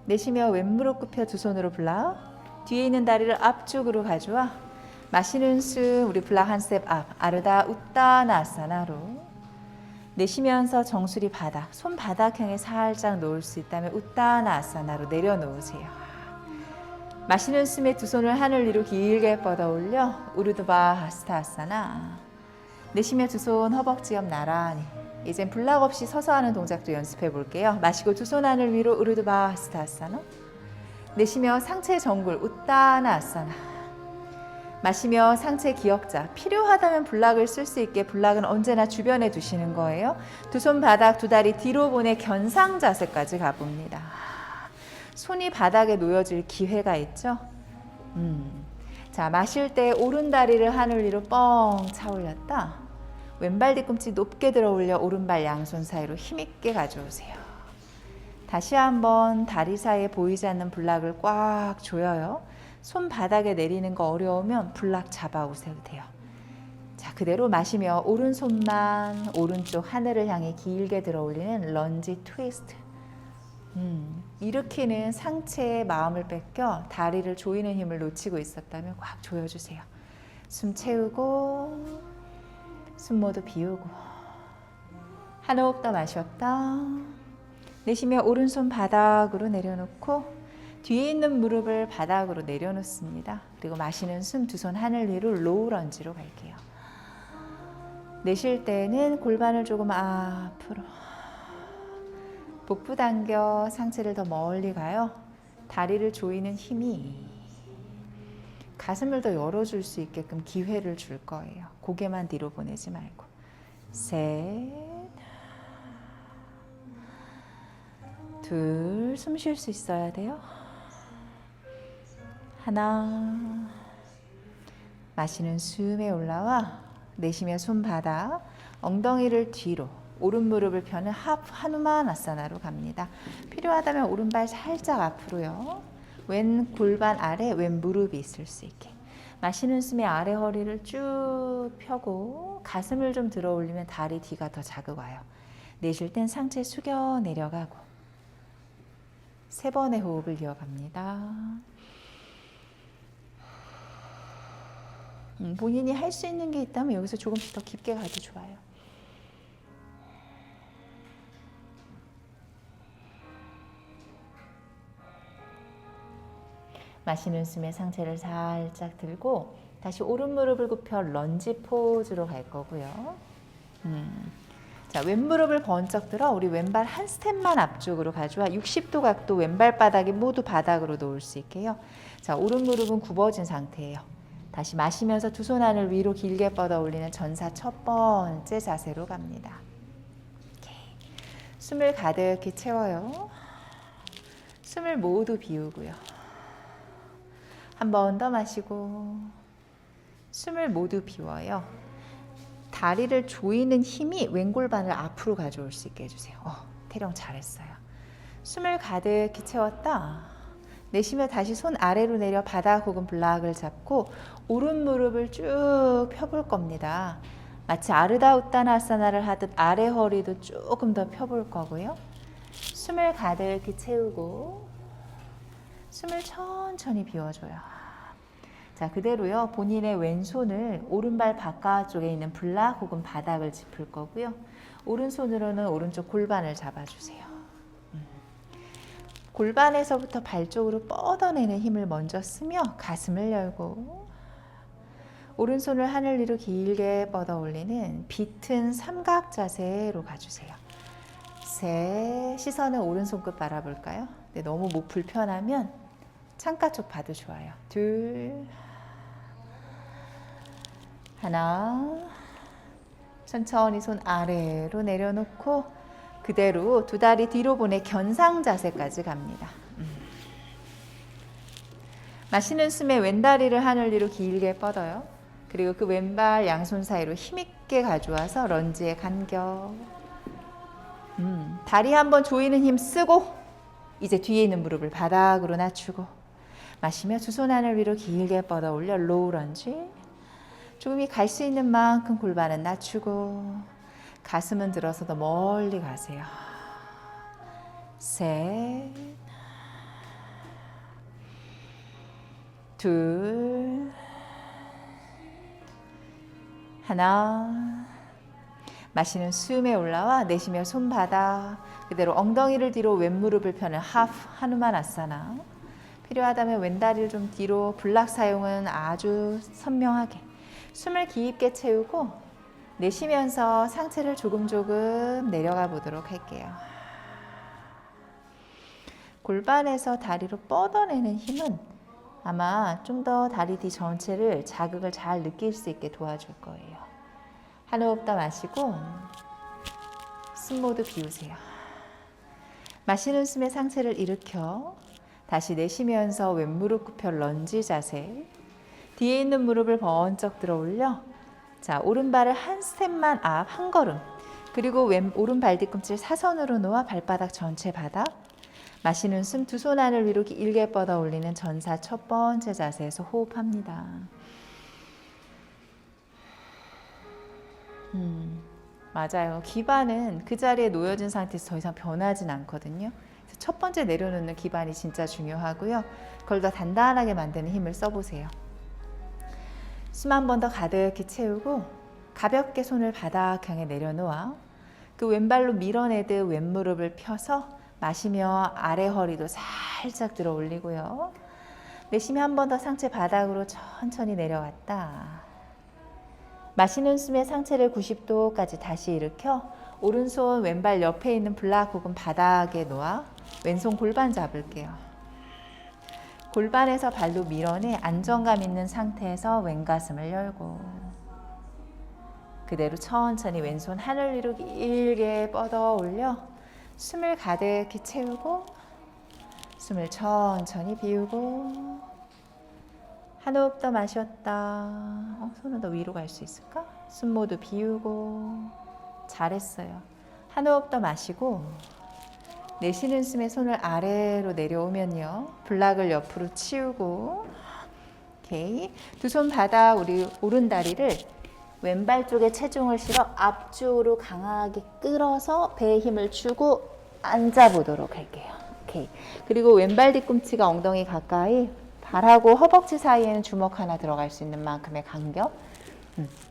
Speaker 1: 내쉬며 왼무릎 굽혀 두 손으로 블락 뒤에 있는 다리를 앞쪽으로 가져와 마시는 숨 우리 블락 한 스텝 앞 아르다 우따나아사나로. 내쉬면서 정수리 바닥, 손바닥 향해 살짝 놓을 수 있다면 우따나아사나로 내려놓으세요. 마시는 숨에 두 손을 하늘 위로 길게 뻗어 올려 우르드바 하스타아사나. 내쉬며 두 손 허벅지 옆 나란히. 이젠 블락 없이 서서 하는 동작도 연습해 볼게요. 마시고 두 손 하늘 위로 우르드바 하스타아사나. 내쉬며 상체 정굴 우따나아사나. 마시며 상체 기역자. 필요하다면 블락을 쓸 수 있게 블락은 언제나 주변에 두시는 거예요. 두 손 바닥 두 다리 뒤로 보내 견상 자세까지 가봅니다. 손이 바닥에 놓여질 기회가 있죠. 자, 마실 때 오른 다리를 하늘 위로 뻥 차 올렸다. 왼발 뒤꿈치 높게 들어 올려 오른발 양손 사이로 힘있게 가져오세요. 다시 한번 다리 사이에 보이지 않는 블락을 꽉 조여요. 손바닥에 내리는 거 어려우면 블락 잡아 오셔도 돼요. 자, 그대로 마시며 오른손만 오른쪽 하늘을 향해 길게 들어 올리는 런지 트위스트. 일으키는 상체에 마음을 뺏겨 다리를 조이는 힘을 놓치고 있었다면 꽉 조여주세요. 숨 채우고 숨 모두 비우고. 한 호흡 더 마셨다. 내쉬며 오른손 바닥으로 내려놓고 뒤에 있는 무릎을 바닥으로 내려놓습니다. 그리고 마시는 숨 두 손 하늘 위로 로우 런지로 갈게요. 내쉴 때는 골반을 조금 앞으로. 복부 당겨 상체를 더 멀리 가요. 다리를 조이는 힘이 가슴을 더 열어줄 수 있게끔 기회를 줄 거예요. 고개만 뒤로 보내지 말고. 셋, 둘, 숨 쉴 수 있어야 돼요. 하나. 마시는 숨에 올라와 내쉬며 손바닥 엉덩이를 뒤로 오른 무릎을 펴는 하누만 아사나로 갑니다. 필요하다면 오른발 살짝 앞으로요. 왼 골반 아래 왼 무릎이 있을 수 있게. 마시는 숨에 아래 허리를 쭉 펴고 가슴을 좀 들어 올리면 다리 뒤가 더 자극 와요. 내쉴 땐 상체 숙여 내려가고. 세 번의 호흡을 이어갑니다. 본인이 할 수 있는 게 있다면 여기서 조금씩 더 깊게 가도 좋아요. 마시는 숨에 상체를 살짝 들고 다시 오른 무릎을 굽혀 런지 포즈로 갈 거고요. 자, 왼무릎을 번쩍 들어 우리 왼발 한 스텝만 앞쪽으로 가져와 60도 각도 왼발 바닥이 모두 바닥으로 놓을 수 있게요. 자, 오른 무릎은 굽어진 상태예요. 다시 마시면서 두 손 안을 위로 길게 뻗어 올리는 전사 첫 번째 자세로 갑니다. 오케이. 숨을 가득히 채워요. 숨을 모두 비우고요. 한 번 더 마시고 숨을 모두 비워요. 다리를 조이는 힘이 왼골반을 앞으로 가져올 수 있게 해주세요. 태령 잘했어요. 숨을 가득히 채웠다. 내쉬며 다시 손 아래로 내려 바닥 혹은 블락을 잡고 오른 무릎을 쭉 펴볼 겁니다. 마치 아르다 우타나사나를 하듯 아래 허리도 조금 더 펴볼 거고요. 숨을 가득히 채우고 숨을 천천히 비워줘요. 자, 그대로요. 본인의 왼손을 오른발 바깥쪽에 있는 블락 혹은 바닥을 짚을 거고요. 오른손으로는 오른쪽 골반을 잡아주세요. 골반에서부터 발 쪽으로 뻗어내는 힘을 먼저 쓰며 가슴을 열고 오른손을 하늘 위로 길게 뻗어 올리는 비튼 삼각 자세로 가주세요. 셋, 시선은 오른손 끝 바라볼까요? 네, 너무 목 불편하면 창가 쪽 봐도 좋아요. 둘, 하나, 천천히 손 아래로 내려놓고 그대로 두 다리 뒤로 보내 견상 자세까지 갑니다. 마시는 숨에 왼다리를 하늘 위로 길게 뻗어요. 그리고 그 왼발 양손 사이로 힘있게 가져와서 런지의 간격. 다리 한번 조이는 힘 쓰고 이제 뒤에 있는 무릎을 바닥으로 낮추고 마시며 두 손 하늘 위로 길게 뻗어 올려 로우 런지. 조금이 갈 수 있는 만큼 골반은 낮추고 가슴은 들어서 더 멀리 가세요. 셋, 둘, 하나. 마시는 숨에 올라와 내쉬며 손바닥 그대로 엉덩이를 뒤로 왼무릎을 펴는 하프 하누마나사나. 필요하다면 왼다리를 좀 뒤로 블락 사용은 아주 선명하게 숨을 깊게 채우고 내쉬면서 상체를 조금 내려가 보도록 할게요. 골반에서 다리로 뻗어내는 힘은 아마 좀 더 다리 뒤 전체를 자극을 잘 느낄 수 있게 도와줄 거예요. 한 호흡 더 마시고 숨 모두 비우세요. 마시는 숨에 상체를 일으켜 다시 내쉬면서 왼무릎 굽혀 런지 자세. 뒤에 있는 무릎을 번쩍 들어 올려 자, 오른발을 한 스텝만 앞 한 걸음 그리고 오른발 뒤꿈치를 사선으로 놓아 발바닥 전체 바닥. 마시는 숨 두 손 안을 위로 길게 뻗어 올리는 전사 첫 번째 자세에서 호흡합니다. 맞아요. 기반은 그 자리에 놓여진 상태에서 더 이상 변하진 않거든요. 그래서 첫 번째 내려놓는 기반이 진짜 중요하고요. 그걸 더 단단하게 만드는 힘을 써보세요. 숨 한 번 더 가득히 채우고 가볍게 손을 바닥 향해 내려놓아 그 왼발로 밀어내듯 왼무릎을 펴서 마시며 아래 허리도 살짝 들어 올리고요. 내쉬며 한 번 더 상체 바닥으로 천천히 내려왔다. 마시는 숨에 상체를 90도까지 다시 일으켜 오른손 왼발 옆에 있는 블락 혹은 바닥에 놓아 왼손 골반 잡을게요. 골반에서 발로 밀어내 안정감 있는 상태에서 왼가슴을 열고 그대로 천천히 왼손 하늘 위로 길게 뻗어 올려 숨을 가득히 채우고 숨을 천천히 비우고 한 호흡 더 마셨다. 손은 더 위로 갈 수 있을까? 숨 모두 비우고 잘했어요. 한 호흡 더 마시고 내쉬는 숨에 손을 아래로 내려오면요. 블락을 옆으로 치우고 오케이. 두 손 바닥 우리 오른다리를 왼발 쪽에 체중을 실어 앞쪽으로 강하게 끌어서 배에 힘을 주고 앉아보도록 할게요. 오케이. 그리고 왼발 뒤꿈치가 엉덩이 가까이 발하고 허벅지 사이에는 주먹 하나 들어갈 수 있는 만큼의 간격.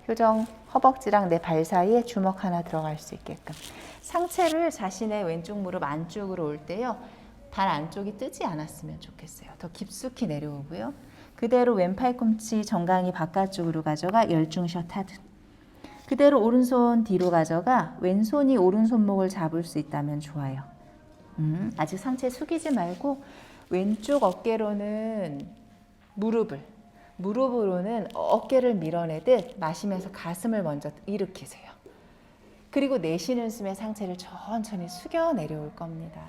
Speaker 1: 효정 허벅지랑 내 발 사이에 주먹 하나 들어갈 수 있게끔. 상체를 자신의 왼쪽 무릎 안쪽으로 올 때요. 발 안쪽이 뜨지 않았으면 좋겠어요. 더 깊숙이 내려오고요. 그대로 왼팔 꿈치 정강이 바깥쪽으로 가져가 열중샷 하듯. 그대로 오른손 뒤로 가져가 왼손이 오른손목을 잡을 수 있다면 좋아요. 아직 상체 숙이지 말고 왼쪽 어깨로는 무릎으로는 어깨를 밀어내듯 마시면서 가슴을 먼저 일으키세요. 그리고 내쉬는 숨에 상체를 천천히 숙여 내려올 겁니다.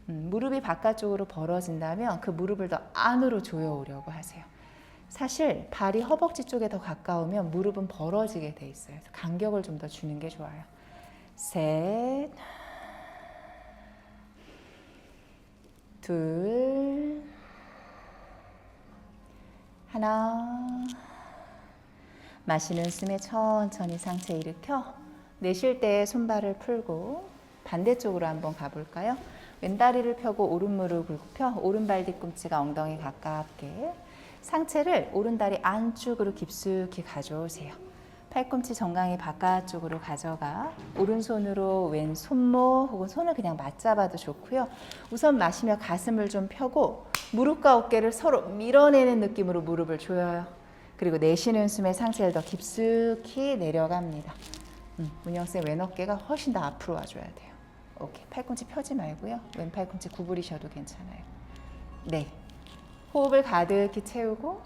Speaker 1: 무릎이 바깥쪽으로 벌어진다면 그 무릎을 더 안으로 조여오려고 하세요. 사실 발이 허벅지 쪽에 더 가까우면 무릎은 벌어지게 돼 있어요. 그래서 간격을 좀 더 주는 게 좋아요. 셋, 둘, 하나. 마시는 숨에 천천히 상체 일으켜 내쉴 때 손발을 풀고 반대쪽으로 한번 가볼까요? 왼다리를 펴고 오른 무릎을 굽혀 오른발 뒤꿈치가 엉덩이 가깝게 상체를 오른다리 안쪽으로 깊숙이 가져오세요. 팔꿈치 정강이 바깥쪽으로 가져가 오른손으로 왼 손목 혹은 손을 그냥 맞잡아도 좋고요. 우선 마시며 가슴을 좀 펴고 무릎과 어깨를 서로 밀어내는 느낌으로 무릎을 조여요. 그리고 내쉬는 숨에 상체를 더 깊숙이 내려갑니다. 문영쌤 왼 어깨가 훨씬 더 앞으로 와줘야 돼요. 오케이. 팔꿈치 펴지 말고요. 왼 팔꿈치 구부리셔도 괜찮아요. 네. 호흡을 가득히 채우고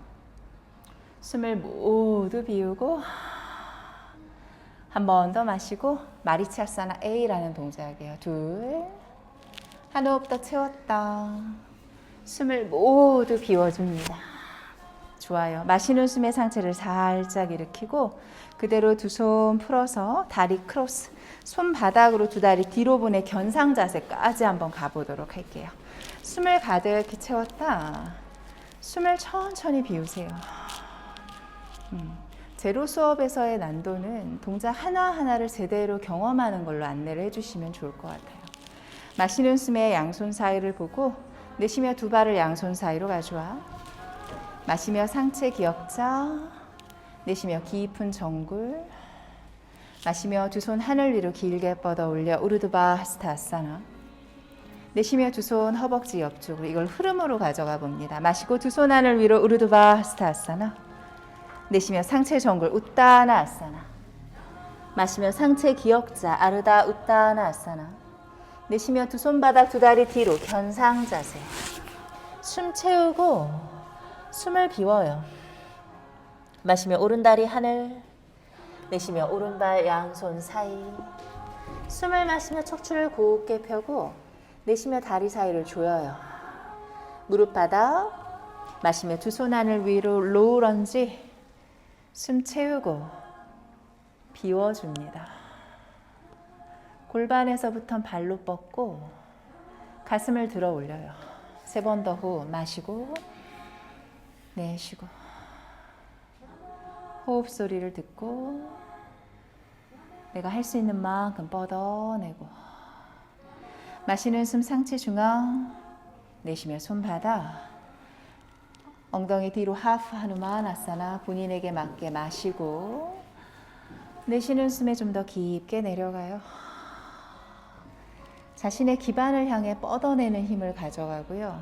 Speaker 1: 숨을 모두 비우고 한 번 더 마시고 마리차사나 A라는 동작이에요. 둘. 한 호흡 더 채웠다. 숨을 모두 비워줍니다. 좋아요. 마시는 숨에 상체를 살짝 일으키고 그대로 두 손 풀어서 다리 크로스, 손바닥으로 두 다리 뒤로 보내 견상 자세까지 한번 가보도록 할게요. 숨을 가득히 채웠다. 숨을 천천히 비우세요. 제로 수업에서의 난도는 동작 하나하나를 제대로 경험하는 걸로 안내를 해주시면 좋을 것 같아요. 마시는 숨에 양손 사이를 보고 내쉬며 두 발을 양손 사이로 가져와. 마시며 상체 기역자, 내쉬며 깊은 정굴. 마시며 두 손 하늘 위로 길게 뻗어 올려 우르드바 하스타아사나. 내쉬며 두 손 허벅지 옆쪽으로 이걸 흐름으로 가져가 봅니다. 마시고 두 손 하늘 위로 우르드바 하스타아사나. 내쉬며 상체 정굴 우따나 아사나. 마시며 상체 기역자 아르다 우따나 아사나. 내쉬며 두 손바닥 두 다리 뒤로 견상 자세. 숨 채우고 숨을 비워요. 마시며 오른다리 하늘. 내쉬며 오른발 양손 사이. 숨을 마시며 척추를 곧게 펴고 내쉬며 다리 사이를 조여요. 무릎 바닥. 마시며 두 손 하늘 위로 로우 런지. 숨 채우고 비워줍니다. 골반에서부터 발로 뻗고 가슴을 들어 올려요. 세 번 더 호흡 마시고 내쉬고 호흡 소리를 듣고 내가 할 수 있는 만큼 뻗어내고 마시는 숨 상체 중앙 내쉬며 손바닥 엉덩이 뒤로 하프 하누마나사나 본인에게 맞게 마시고 내쉬는 숨에 좀 더 깊게 내려가요. 자신의 기반을 향해 뻗어내는 힘을 가져가고요.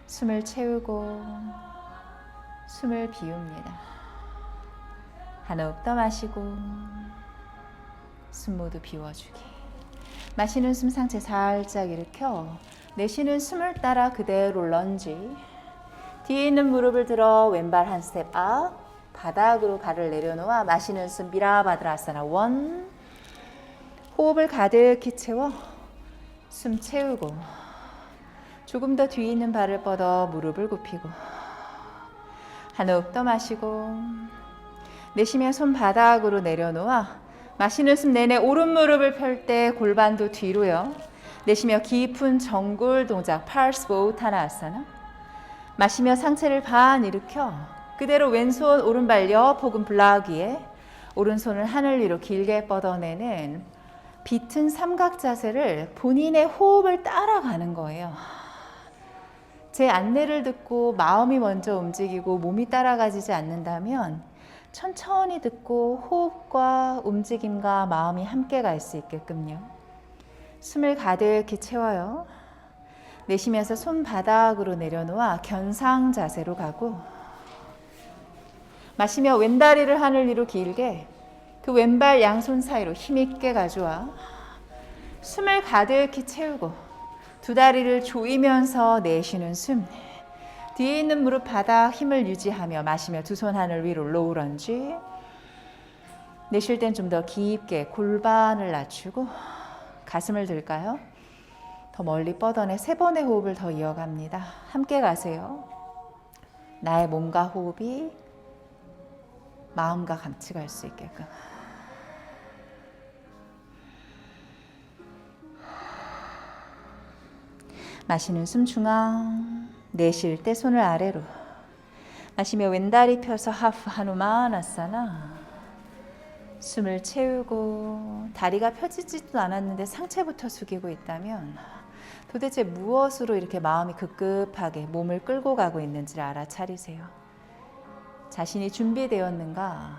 Speaker 1: 숨을 채우고 숨을 비웁니다. 한 호흡 더 마시고 숨 모두 비워주기. 마시는 숨 상체 살짝 일으켜 내쉬는 숨을 따라 그대로 런지. 뒤에 있는 무릎을 들어 왼발 한 스텝 업. 바닥으로 발을 내려놓아 마시는 숨 비라바드라사나 원. 호흡을 가득히 채워 숨 채우고 조금 더 뒤에 있는 발을 뻗어 무릎을 굽히고 한 호흡 더 마시고 내쉬며 손바닥으로 내려놓아 마시는 숨 내내 오른 무릎을 펼 때 골반도 뒤로요. 내쉬며 깊은 정굴 동작 파르스보우타나아사나. 마시며 상체를 반 일으켜 그대로 왼손 오른발 옆 혹은 블락 위에 오른손을 하늘 위로 길게 뻗어내는 비튼 삼각 자세를 본인의 호흡을 따라가는 거예요. 제 안내를 듣고 마음이 먼저 움직이고 몸이 따라가지지 않는다면 천천히 듣고 호흡과 움직임과 마음이 함께 갈 수 있게끔요. 숨을 가득히 채워요. 내쉬면서 손바닥으로 내려놓아 견상 자세로 가고, 마시며 왼다리를 하늘 위로 길게, 그 왼발 양손 사이로 힘있게 가져와 숨을 가득히 채우고 두 다리를 조이면서 내쉬는 숨. 뒤에 있는 무릎 바닥 힘을 유지하며 마시며 두 손 하늘 위로 로우 런지. 내쉴 땐 좀 더 깊게 골반을 낮추고 가슴을 들까요? 더 멀리 뻗어내 3번의 호흡을 더 이어갑니다. 함께 가세요. 나의 몸과 호흡이 마음과 같이 갈 수 있게끔. 마시는 숨 중앙, 내쉴 때 손을 아래로. 마시며 왼다리 펴서 하프 하누마나사나. 숨을 채우고 다리가 펴지지도 않았는데 상체부터 숙이고 있다면 도대체 무엇으로 이렇게 마음이 급급하게 몸을 끌고 가고 있는지를 알아차리세요. 자신이 준비되었는가,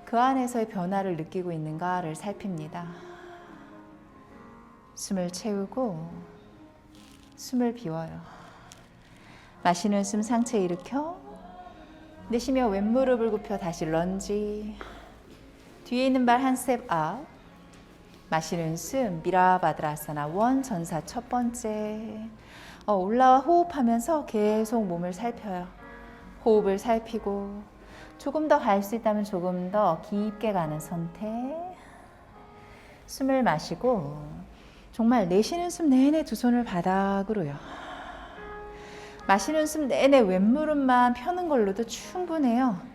Speaker 1: 그 안에서의 변화를 느끼고 있는가를 살핍니다. 숨을 채우고 숨을 비워요. 마시는 숨 상체 일으켜, 내쉬며 왼무릎을 굽혀 다시 런지. 뒤에 있는 발 한 스텝 업. 마시는 숨 미라바드라사나 원 전사 첫 번째. 올라와 호흡하면서 계속 몸을 살펴요. 호흡을 살피고 조금 더 갈 수 있다면 조금 더 깊게 가는 선택. 숨을 마시고 정말 내쉬는 숨 내내 두 손을 바닥으로요. 마시는 숨 내내 왼무릎만 펴는 걸로도 충분해요.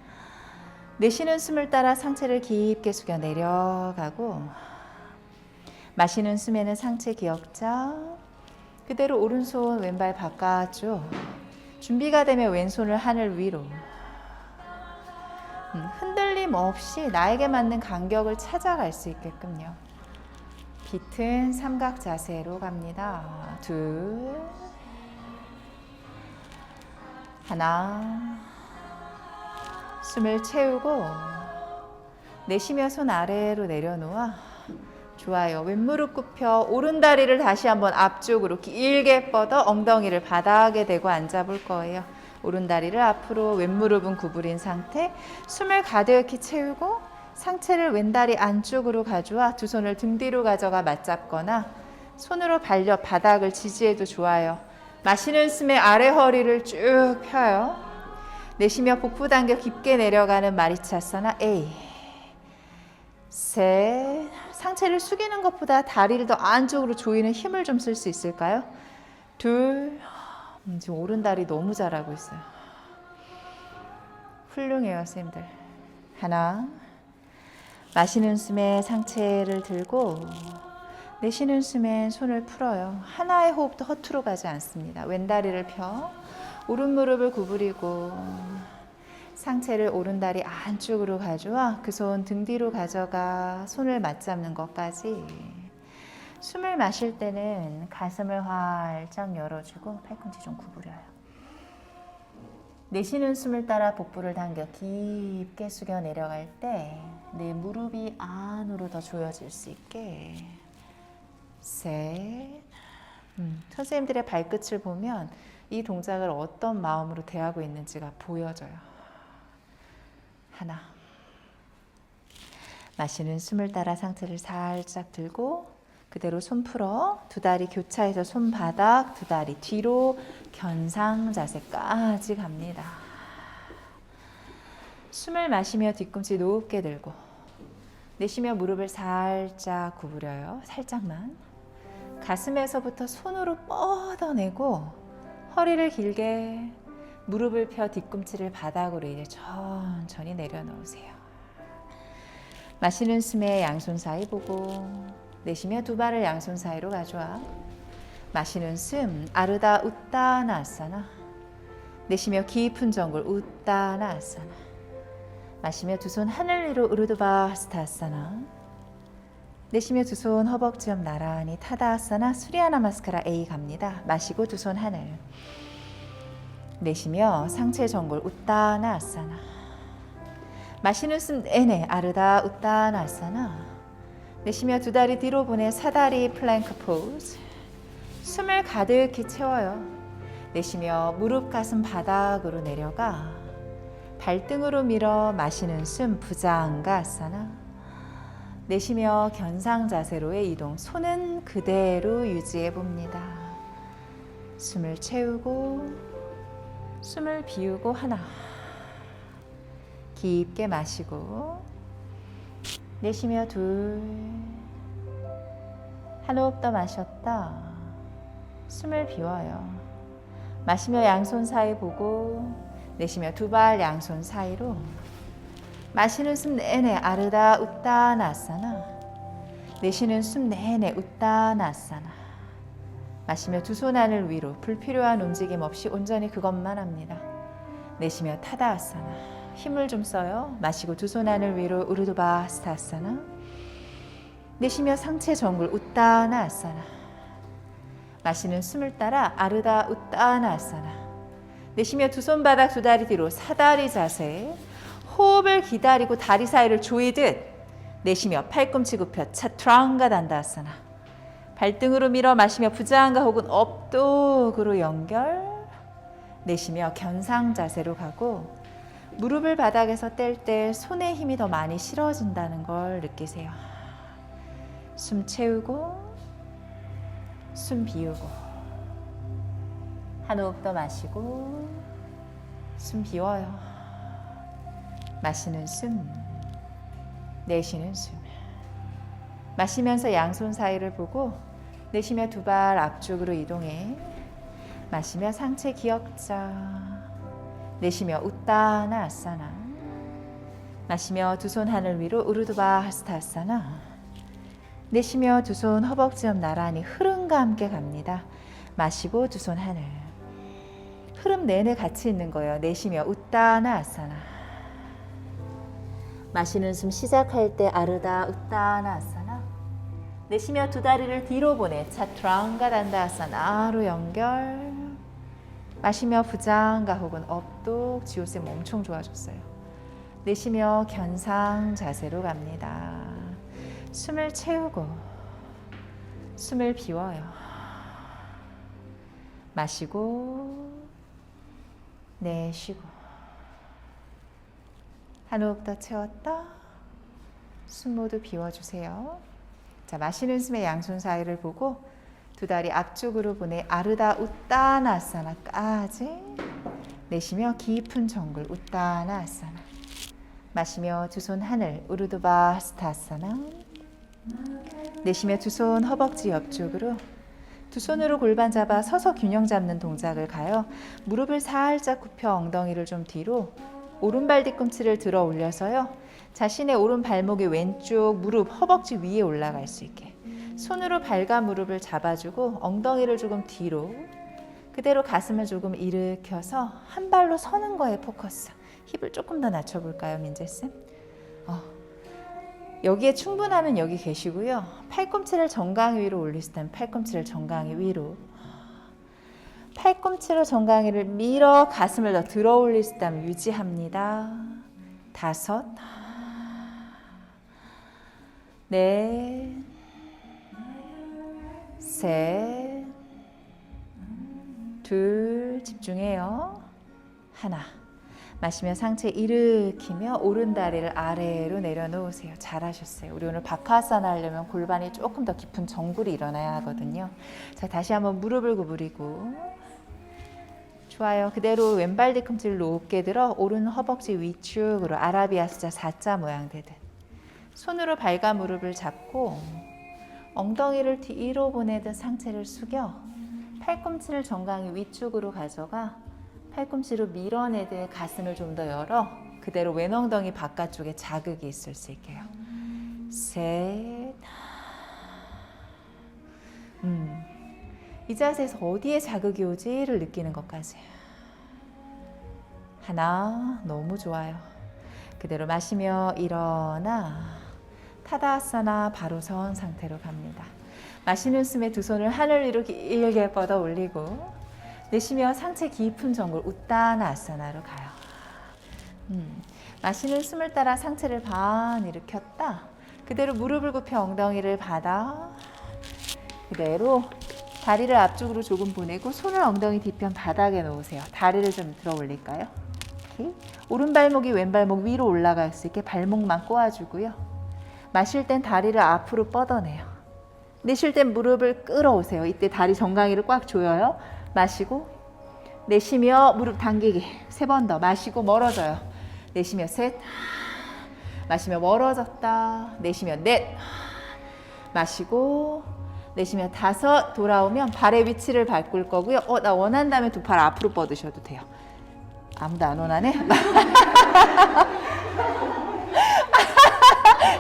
Speaker 1: 내쉬는 숨을 따라 상체를 깊게 숙여 내려가고, 마시는 숨에는 상체 기억자, 그대로 오른손 왼발 바깥쪽. 준비가 되면 왼손을 하늘 위로. 흔들림 없이 나에게 맞는 간격을 찾아갈 수 있게끔요. 비튼 삼각 자세로 갑니다. 둘, 하나. 숨을 채우고 내쉬며 손 아래로 내려놓아. 좋아요. 왼무릎 굽혀 오른다리를 다시 한번 앞쪽으로 길게 뻗어 엉덩이를 바닥에 대고 앉아볼 거예요. 오른다리를 앞으로, 왼무릎은 구부린 상태. 숨을 가득히 채우고 상체를 왼다리 안쪽으로 가져와 두 손을 등 뒤로 가져가 맞잡거나 손으로 발려 바닥을 지지해도 좋아요. 마시는 숨에 아래 허리를 쭉 펴요. 내쉬며 복부 당겨 깊게 내려가는 마리차사나 A. 셋. 상체를 숙이는 것보다 다리를 더 안쪽으로 조이는 힘을 좀 쓸 수 있을까요? 둘. 지금 오른다리 너무 잘하고 있어요. 훌륭해요, 선생님들. 하나. 마시는 숨에 상체를 들고 내쉬는 숨엔 손을 풀어요. 하나의 호흡도 허투루 가지 않습니다. 왼다리를 펴 오른 무릎을 구부리고 상체를 오른다리 안쪽으로 가져와 그 손 등 뒤로 가져가 손을 맞잡는 것까지. 숨을 마실 때는 가슴을 활짝 열어주고 팔꿈치 좀 구부려요. 내쉬는 숨을 따라 복부를 당겨 깊게 숙여 내려갈 때 내 무릎이 안으로 더 조여질 수 있게. 셋. 선생님들의 발끝을 보면 이 동작을 어떤 마음으로 대하고 있는지가 보여져요. 하나. 마시는 숨을 따라 상체를 살짝 들고 그대로 손 풀어 두 다리 교차해서 손바닥, 두 다리 뒤로 견상 자세까지 갑니다. 숨을 마시며 뒤꿈치 높게 들고 내쉬며 무릎을 살짝 구부려요. 살짝만. 가슴에서부터 손으로 뻗어내고 허리를 길게, 무릎을 펴 뒤꿈치를 바닥으로 이제 천천히 내려놓으세요. 마시는 숨에 양손 사이 보고 내쉬며 두 발을 양손 사이로 가져와. 마시는 숨 아르다 우따나아사나. 내쉬며 깊은 정글 우따나아사나. 마시며 두 손 하늘 위로 우르드바스타아사나. 내쉬며 두 손 허벅지 옆 나란히 타다아사나 수리아나마스카라 A 갑니다. 마시고 두 손 하늘. 내쉬며 상체 전골 우따나아사나. 마시는 숨 내내 아르다 우따나아사나. 내쉬며 두 다리 뒤로 보내 사다리 플랭크 포즈. 숨을 가득히 채워요. 내쉬며 무릎 가슴 바닥으로 내려가. 발등으로 밀어 마시는 숨 부장가아사나. 내쉬며 견상 자세로의 이동. 손은 그대로 유지해 봅니다. 숨을 채우고 숨을 비우고 하나. 깊게 마시고 내쉬며 둘. 한 호흡 더 마셨다. 숨을 비워요. 마시며 양손 사이 보고 내쉬며 두 발 양손 사이로. 마시는 숨 내내 아르다 우따나아사나. 내쉬는 숨 내내 우따나아사나. 마시며 두 손 하늘 위로. 불필요한 움직임 없이 온전히 그것만 합니다. 내쉬며 타다아사나. 힘을 좀 써요. 마시고 두 손 하늘 위로 우르두바스타아사나. 내쉬며 상체 전골 우따나아사나. 마시는 숨을 따라 아르다 우따나아사나. 내쉬며 두 손바닥 두 다리 뒤로 사다리 자세. 호흡을 기다리고 다리 사이를 조이듯. 내쉬며 팔꿈치 굽혀 차트랑가 단다아사나. 발등으로 밀어 마시며 부장가 혹은 업독으로 연결. 내쉬며 견상 자세로 가고 무릎을 바닥에서 뗄 때 손에 힘이 더 많이 실어진다는 걸 느끼세요. 숨 채우고 숨 비우고 한 호흡 더 마시고 숨 비워요. 마시는 숨, 내쉬는 숨. 마시면서 양손 사이를 보고 내쉬며 두 발 앞쪽으로 이동해. 마시며 상체 기역자. 내쉬며 우따나아사나. 마시며 두 손 하늘 위로 우르두바스타아사나. 내쉬며 두 손 허벅지 옆 나란히 흐름과 함께 갑니다. 마시고 두 손 하늘. 흐름 내내 같이 있는 거예요. 내쉬며 우따나아사나. 마시는 숨 시작할 때 아르다 우따나아사나. 내쉬며 두 다리를 뒤로 보내 차트랑가 단다아사나로 연결. 마시며 부장가 혹은 업독. 지호쌤 엄청 좋아졌어요. 내쉬며 견상 자세로 갑니다. 숨을 채우고 숨을 비워요. 마시고 내쉬고 한 호흡 더 채웠다. 숨 모두 비워주세요. 자, 마시는 숨에 양손 사이를 보고 두 다리 앞쪽으로 보내 아르다 우따나아사나까지. 내쉬며 깊은 정글 우따나아사나. 마시며 두 손 하늘 우르두바스타아사나. 내쉬며 두 손 허벅지 옆쪽으로. 두 손으로 골반 잡아 서서 균형 잡는 동작을 가요. 무릎을 살짝 굽혀 엉덩이를 좀 뒤로. 오른발 뒤꿈치를 들어 올려서요. 자신의 오른 발목이 왼쪽 무릎 허벅지 위에 올라갈 수 있게. 손으로 발과 무릎을 잡아주고 엉덩이를 조금 뒤로. 그대로 가슴을 조금 일으켜서 한 발로 서는 거에 포커스. 힙을 조금 더 낮춰볼까요, 민재쌤? 여기에 충분하면 여기 계시고요. 팔꿈치를 정강이 위로 올리실 때는 팔꿈치를 정강이 위로. 팔꿈치로 정강이를 밀어 가슴을 더 들어 올리실 때는 유지합니다. 5, 넷, 셋, 둘, 집중해요. 하나. 마시며 상체 일으키며 오른 다리를 아래로 내려놓으세요. 잘하셨어요. 우리 오늘 바카아사나 하려면 골반이 조금 더 깊은 정굴이 일어나야 하거든요. 자, 다시 한번 무릎을 구부리고. 좋아요. 그대로 왼발 뒤꿈치를 높게 들어 오른 허벅지 위축으로 아라비아 숫자 4자 모양 되듯. 손으로 발과 무릎을 잡고 엉덩이를 뒤로 보내듯 상체를 숙여 팔꿈치를 정강이 위쪽으로 가져가 팔꿈치로 밀어내듯 가슴을 좀 더 열어 그대로 왼엉덩이 바깥쪽에 자극이 있을 수 있게요. 셋. 이 자세에서 어디에 자극이 오지를 느끼는 것까지. 하나. 너무 좋아요. 그대로 마시며 일어나 타다아사나 바로 선 상태로 갑니다. 마시는 숨에 두 손을 하늘 위로 길게 뻗어 올리고 내쉬며 상체 깊은 정글 우따나 아사나로 가요. 마시는 숨을 따라 상체를 반 일으켰다. 그대로 무릎을 굽혀 엉덩이를 받아 그대로 다리를 앞쪽으로 조금 보내고 손을 엉덩이 뒤편 바닥에 놓으세요. 다리를 좀 들어 올릴까요? 이렇게. 오른발목이 왼발목 위로 올라갈 수 있게 발목만 꼬아주고요. 마실 땐 다리를 앞으로 뻗어내요. 내쉴 땐 무릎을 끌어오세요. 이때 다리 정강이를 꽉 조여요. 마시고 내쉬며 무릎 당기기 3번 더. 마시고 멀어져요. 내쉬며 셋, 마시며 멀어졌다. 내쉬며 넷, 마시고 내쉬며 5, 돌아오면 발의 위치를 바꿀 거고요. 나 원한다면 두 팔 앞으로 뻗으셔도 돼요. 아무도 안 원하네?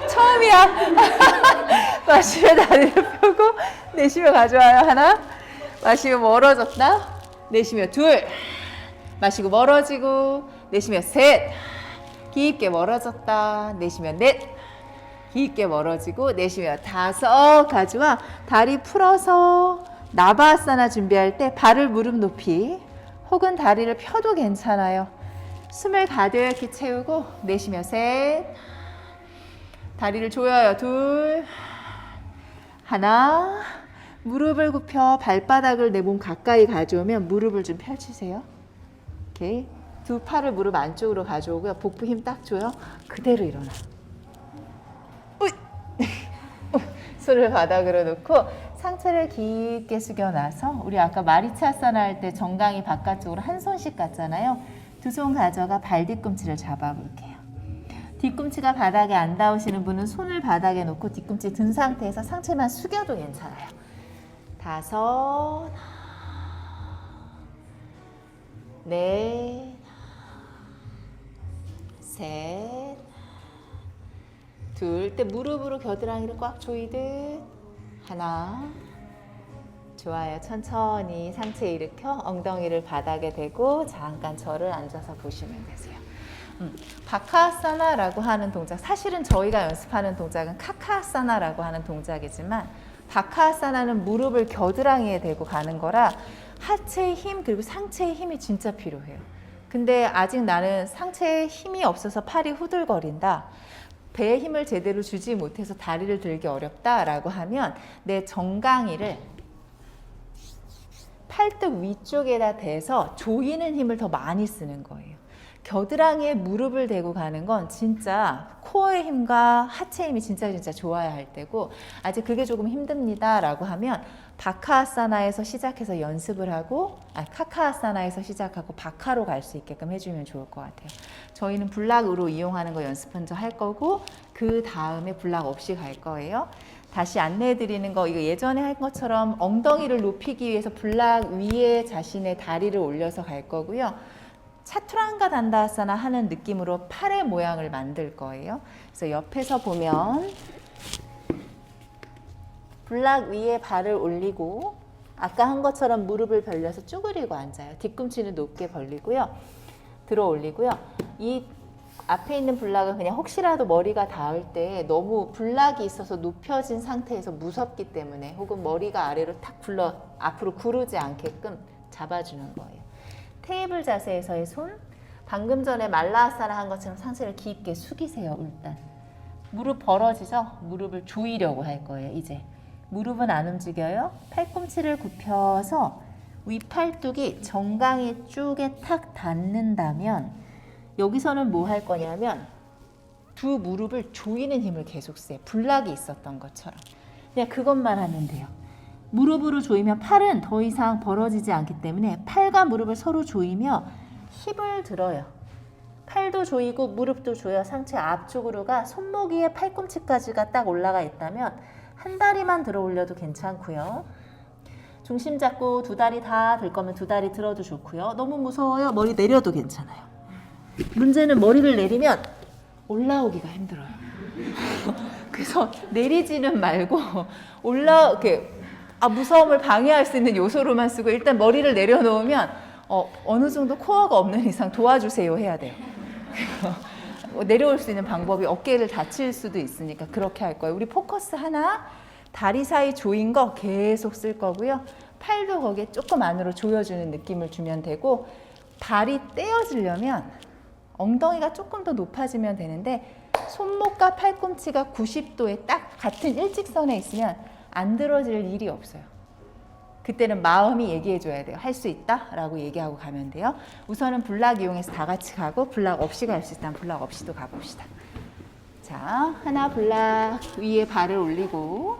Speaker 1: 처음이야. 마시며 다리를 펴고 내쉬며 가져와요. 하나, 마시며 멀어졌다. 내쉬며 둘, 마시고 멀어지고 내쉬며 셋, 깊게 멀어졌다. 내쉬며 넷, 깊게 멀어지고 내쉬며 5 가져와 다리 풀어서 나바아사나 준비할 때 발을 무릎 높이 혹은 다리를 펴도 괜찮아요. 숨을 가득히 채우고 내쉬며 셋, 다리를 조여요. 둘, 하나, 무릎을 굽혀 발바닥을 내 몸 가까이 가져오면 무릎을 좀 펼치세요. 오케이. 두 팔을 무릎 안쪽으로 가져오고요. 복부 힘 딱 줘요. 그대로 일어나. 손을 바닥으로 놓고 상체를 깊게 숙여놔서 우리 아까 마리차사나 할 때 정강이 바깥쪽으로 한 손씩 갔잖아요. 두 손 가져가 발 뒤꿈치를 잡아볼게요. 뒤꿈치가 바닥에 안 닿으시는 분은 손을 바닥에 놓고 뒤꿈치 든 상태에서 상체만 숙여도 괜찮아요. 5, 넷, 셋, 둘. 때 무릎으로 겨드랑이를 꽉 조이듯 하나. 좋아요. 천천히 상체 일으켜 엉덩이를 바닥에 대고 잠깐 절을 앉아서 보시면 되세요. 바카아사나라고 하는 동작, 사실은 저희가 연습하는 동작은 카카아사나라고 하는 동작이지만 바카아사나는 무릎을 겨드랑이에 대고 가는 거라 하체의 힘 그리고 상체의 힘이 진짜 필요해요. 근데 아직 나는 상체에 힘이 없어서 팔이 후들거린다. 배에 힘을 제대로 주지 못해서 다리를 들기 어렵다라고 하면 내 정강이를 팔뚝 위쪽에다 대서 조이는 힘을 더 많이 쓰는 거예요. 겨드랑이에 무릎을 대고 가는 건 진짜 코어의 힘과 하체 힘이 진짜 좋아야 할 때고 아직 그게 조금 힘듭니다 라고 하면 바카아사나에서 시작해서 연습을 하고 카카아사나에서 시작하고 바카로 갈 수 있게끔 해주면 좋을 것 같아요. 저희는 블락으로 이용하는 거 연습 먼저 할 거고 그 다음에 블락 없이 갈 거예요. 다시 안내해 드리는 거 이거 예전에 한 것처럼 엉덩이를 높이기 위해서 블락 위에 자신의 다리를 올려서 갈 거고요. 차투랑가 단다아사나 하는 느낌으로 팔의 모양을 만들 거예요. 그래서 옆에서 보면 블락 위에 발을 올리고 아까 한 것처럼 무릎을 벌려서 쭈그리고 앉아요. 뒤꿈치는 높게 벌리고요. 들어 올리고요. 이 앞에 있는 블락은 그냥 혹시라도 머리가 닿을 때 너무 블락이 있어서 눕혀진 상태에서 무섭기 때문에 혹은 머리가 아래로 탁 굴러 앞으로 구르지 않게끔 잡아주는 거예요. 테이블 자세에서의 손, 방금 전에 말라아사나 한 것처럼 상체를 깊게 숙이세요. 일단 무릎 벌어지죠? 무릎을 조이려고 할 거예요. 이제 무릎은 안 움직여요. 팔꿈치를 굽혀서 윗팔뚝이 정강이 쪽에 탁 닿는다면 여기서는 뭐 할 거냐면 두 무릎을 조이는 힘을 계속 써요. 블락이 있었던 것처럼. 그냥 그것만 하면 돼요. 무릎으로 조이면 팔은 더 이상 벌어지지 않기 때문에 팔과 무릎을 서로 조이며 힘을 들어요. 팔도 조이고 무릎도 조여 상체 앞쪽으로 가 손목 위에 팔꿈치까지가 딱 올라가 있다면 한 다리만 들어 올려도 괜찮고요. 중심 잡고 두 다리 다 들 거면 두 다리 들어도 좋고요. 너무 무서워요. 머리 내려도 괜찮아요. 문제는 머리를 내리면 올라오기가 힘들어요. 그래서 내리지는 말고 무서움을 방해할 수 있는 요소로만 쓰고 일단 머리를 내려놓으면 어느 정도 코어가 없는 이상 도와주세요 해야 돼요. 내려올 수 있는 방법이 어깨를 다칠 수도 있으니까 그렇게 할 거예요. 우리 포커스 하나, 다리 사이 조인 거 계속 쓸 거고요. 팔도 거기에 조금 안으로 조여주는 느낌을 주면 되고, 발이 떼어지려면 엉덩이가 조금 더 높아지면 되는데 손목과 팔꿈치가 90도에 딱 같은 일직선에 있으면 안 들어질 일이 없어요. 그때는 마음이 얘기해 줘야 돼요. 할 수 있다 라고 얘기하고 가면 돼요. 우선은 블락 이용해서 다 같이 가고, 블락 없이 갈 수 있다면 블락 없이도 가봅시다. 자, 하나 블락 위에 발을 올리고,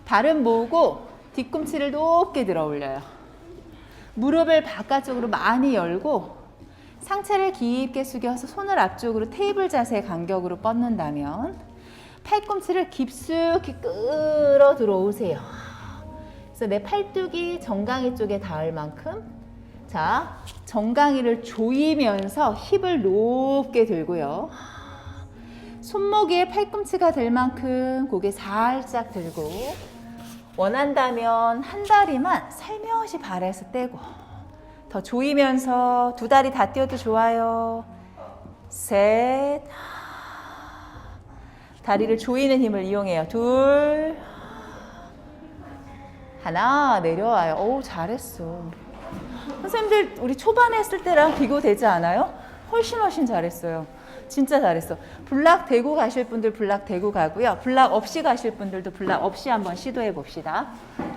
Speaker 1: 발은 모으고 뒤꿈치를 높게 들어 올려요. 무릎을 바깥쪽으로 많이 열고 상체를 깊게 숙여서 손을 앞쪽으로 테이블 자세 간격으로 뻗는다면 팔꿈치를 깊숙이 끌어 들어오세요. 그래서 내 팔뚝이 정강이 쪽에 닿을 만큼, 자, 정강이를 조이면서 힙을 높게 들고요. 손목 위에 팔꿈치가 될 만큼 고개 살짝 들고, 원한다면 한 다리만 살며시 발에서 떼고, 더 조이면서 두 다리 다 띄워도 좋아요. 셋, 다리를 조이는 힘을 이용해요. 둘, 하나, 내려와요. 오, 잘했어. 선생님들 우리 초반에 했을 때랑 비교되지 않아요? 훨씬 잘했어요. 진짜 잘했어. 블락 대고 가실 분들 블락 대고 가고요. 블락 없이 가실 분들도 블락 없이 한번 시도해 봅시다.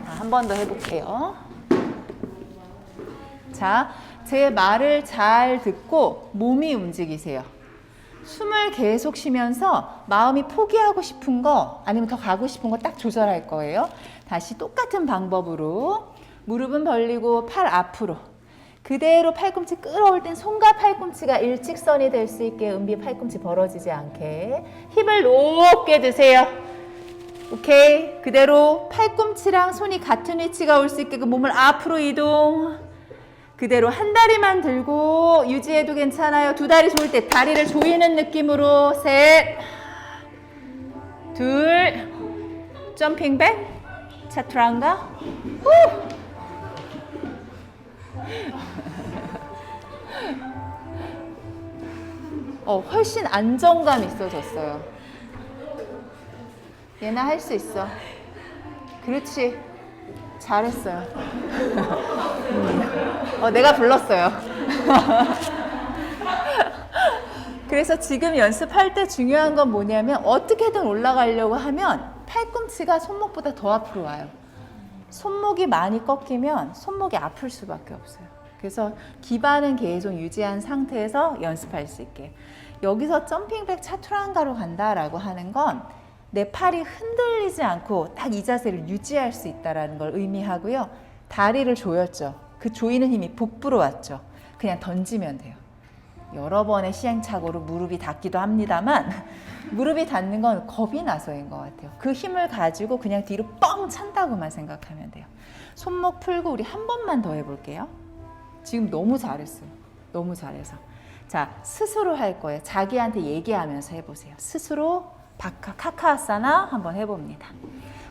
Speaker 1: 한 번 더 해볼게요. 자, 제 말을 잘 듣고 몸이 움직이세요. 숨을 계속 쉬면서 마음이 포기하고 싶은 거 아니면 더 가고 싶은 거 딱 조절할 거예요. 다시 똑같은 방법으로 무릎은 벌리고 팔 앞으로, 그대로 팔꿈치 끌어올 땐 손과 팔꿈치가 일직선이 될 수 있게, 은비 팔꿈치 벌어지지 않게 힙을 높게 드세요. 오케이, 그대로 팔꿈치랑 손이 같은 위치가 올 수 있게 그 몸을 앞으로 이동. 그대로 한 다리만 들고 유지해도 괜찮아요. 두 다리 조일 때 다리를 조이는 느낌으로 셋, 둘, 점핑 백, 차투랑가. 훨씬 안정감 있어졌어요. 얘나 할 수 있어. 그렇지. 잘했어요. 내가 불렀어요. 그래서 지금 연습할 때 중요한 건 뭐냐면, 어떻게든 올라가려고 하면 팔꿈치가 손목보다 더 앞으로 와요. 손목이 많이 꺾이면 손목이 아플 수밖에 없어요. 그래서 기반은 계속 유지한 상태에서 연습할 수 있게. 여기서 점핑백 차투랑가로 간다라고 하는 건 내 팔이 흔들리지 않고 딱 이 자세를 유지할 수 있다는 걸 의미하고요. 다리를 조였죠. 그 조이는 힘이 복부로 왔죠. 그냥 던지면 돼요. 여러 번의 시행착오로 무릎이 닿기도 합니다만 무릎이 닿는 건 겁이 나서인 것 같아요. 그 힘을 가지고 그냥 뒤로 뻥 찬다고만 생각하면 돼요. 손목 풀고 우리 한 번만 더 해볼게요. 지금 너무 잘했어요. 너무 잘해서. 자, 스스로 할 거예요. 자기한테 얘기하면서 해보세요. 스스로 카카아사나 한번 해봅니다.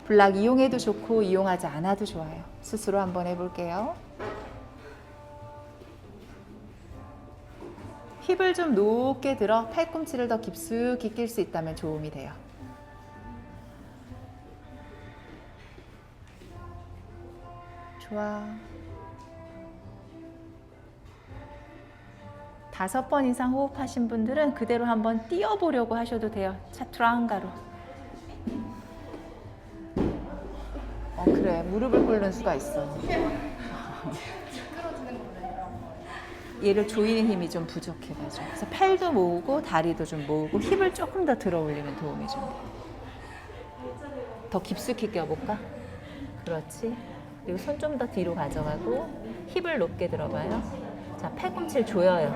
Speaker 1: 블락 이용해도 좋고 이용하지 않아도 좋아요. 스스로 한번 해볼게요. 힙을 좀 높게 들어 팔꿈치를 더 깊숙이 낄 수 있다면 도움이 돼요. 좋아. 5번 이상 호흡하신 분들은 그대로 한번 뛰어보려고 하셔도 돼요. 차투랑가로. 그래. 무릎을 꿇는 수가 있어. 얘를 조이는 힘이 좀 부족해가지고. 그래서 팔도 모으고 다리도 좀 모으고 힙을 조금 더 들어 올리면 도움이 좀 돼요. 더 깊숙이 껴볼까? 그렇지. 그리고 손 좀 더 뒤로 가져가고 힙을 높게 들어봐요. 자, 팔꿈치를 조여요.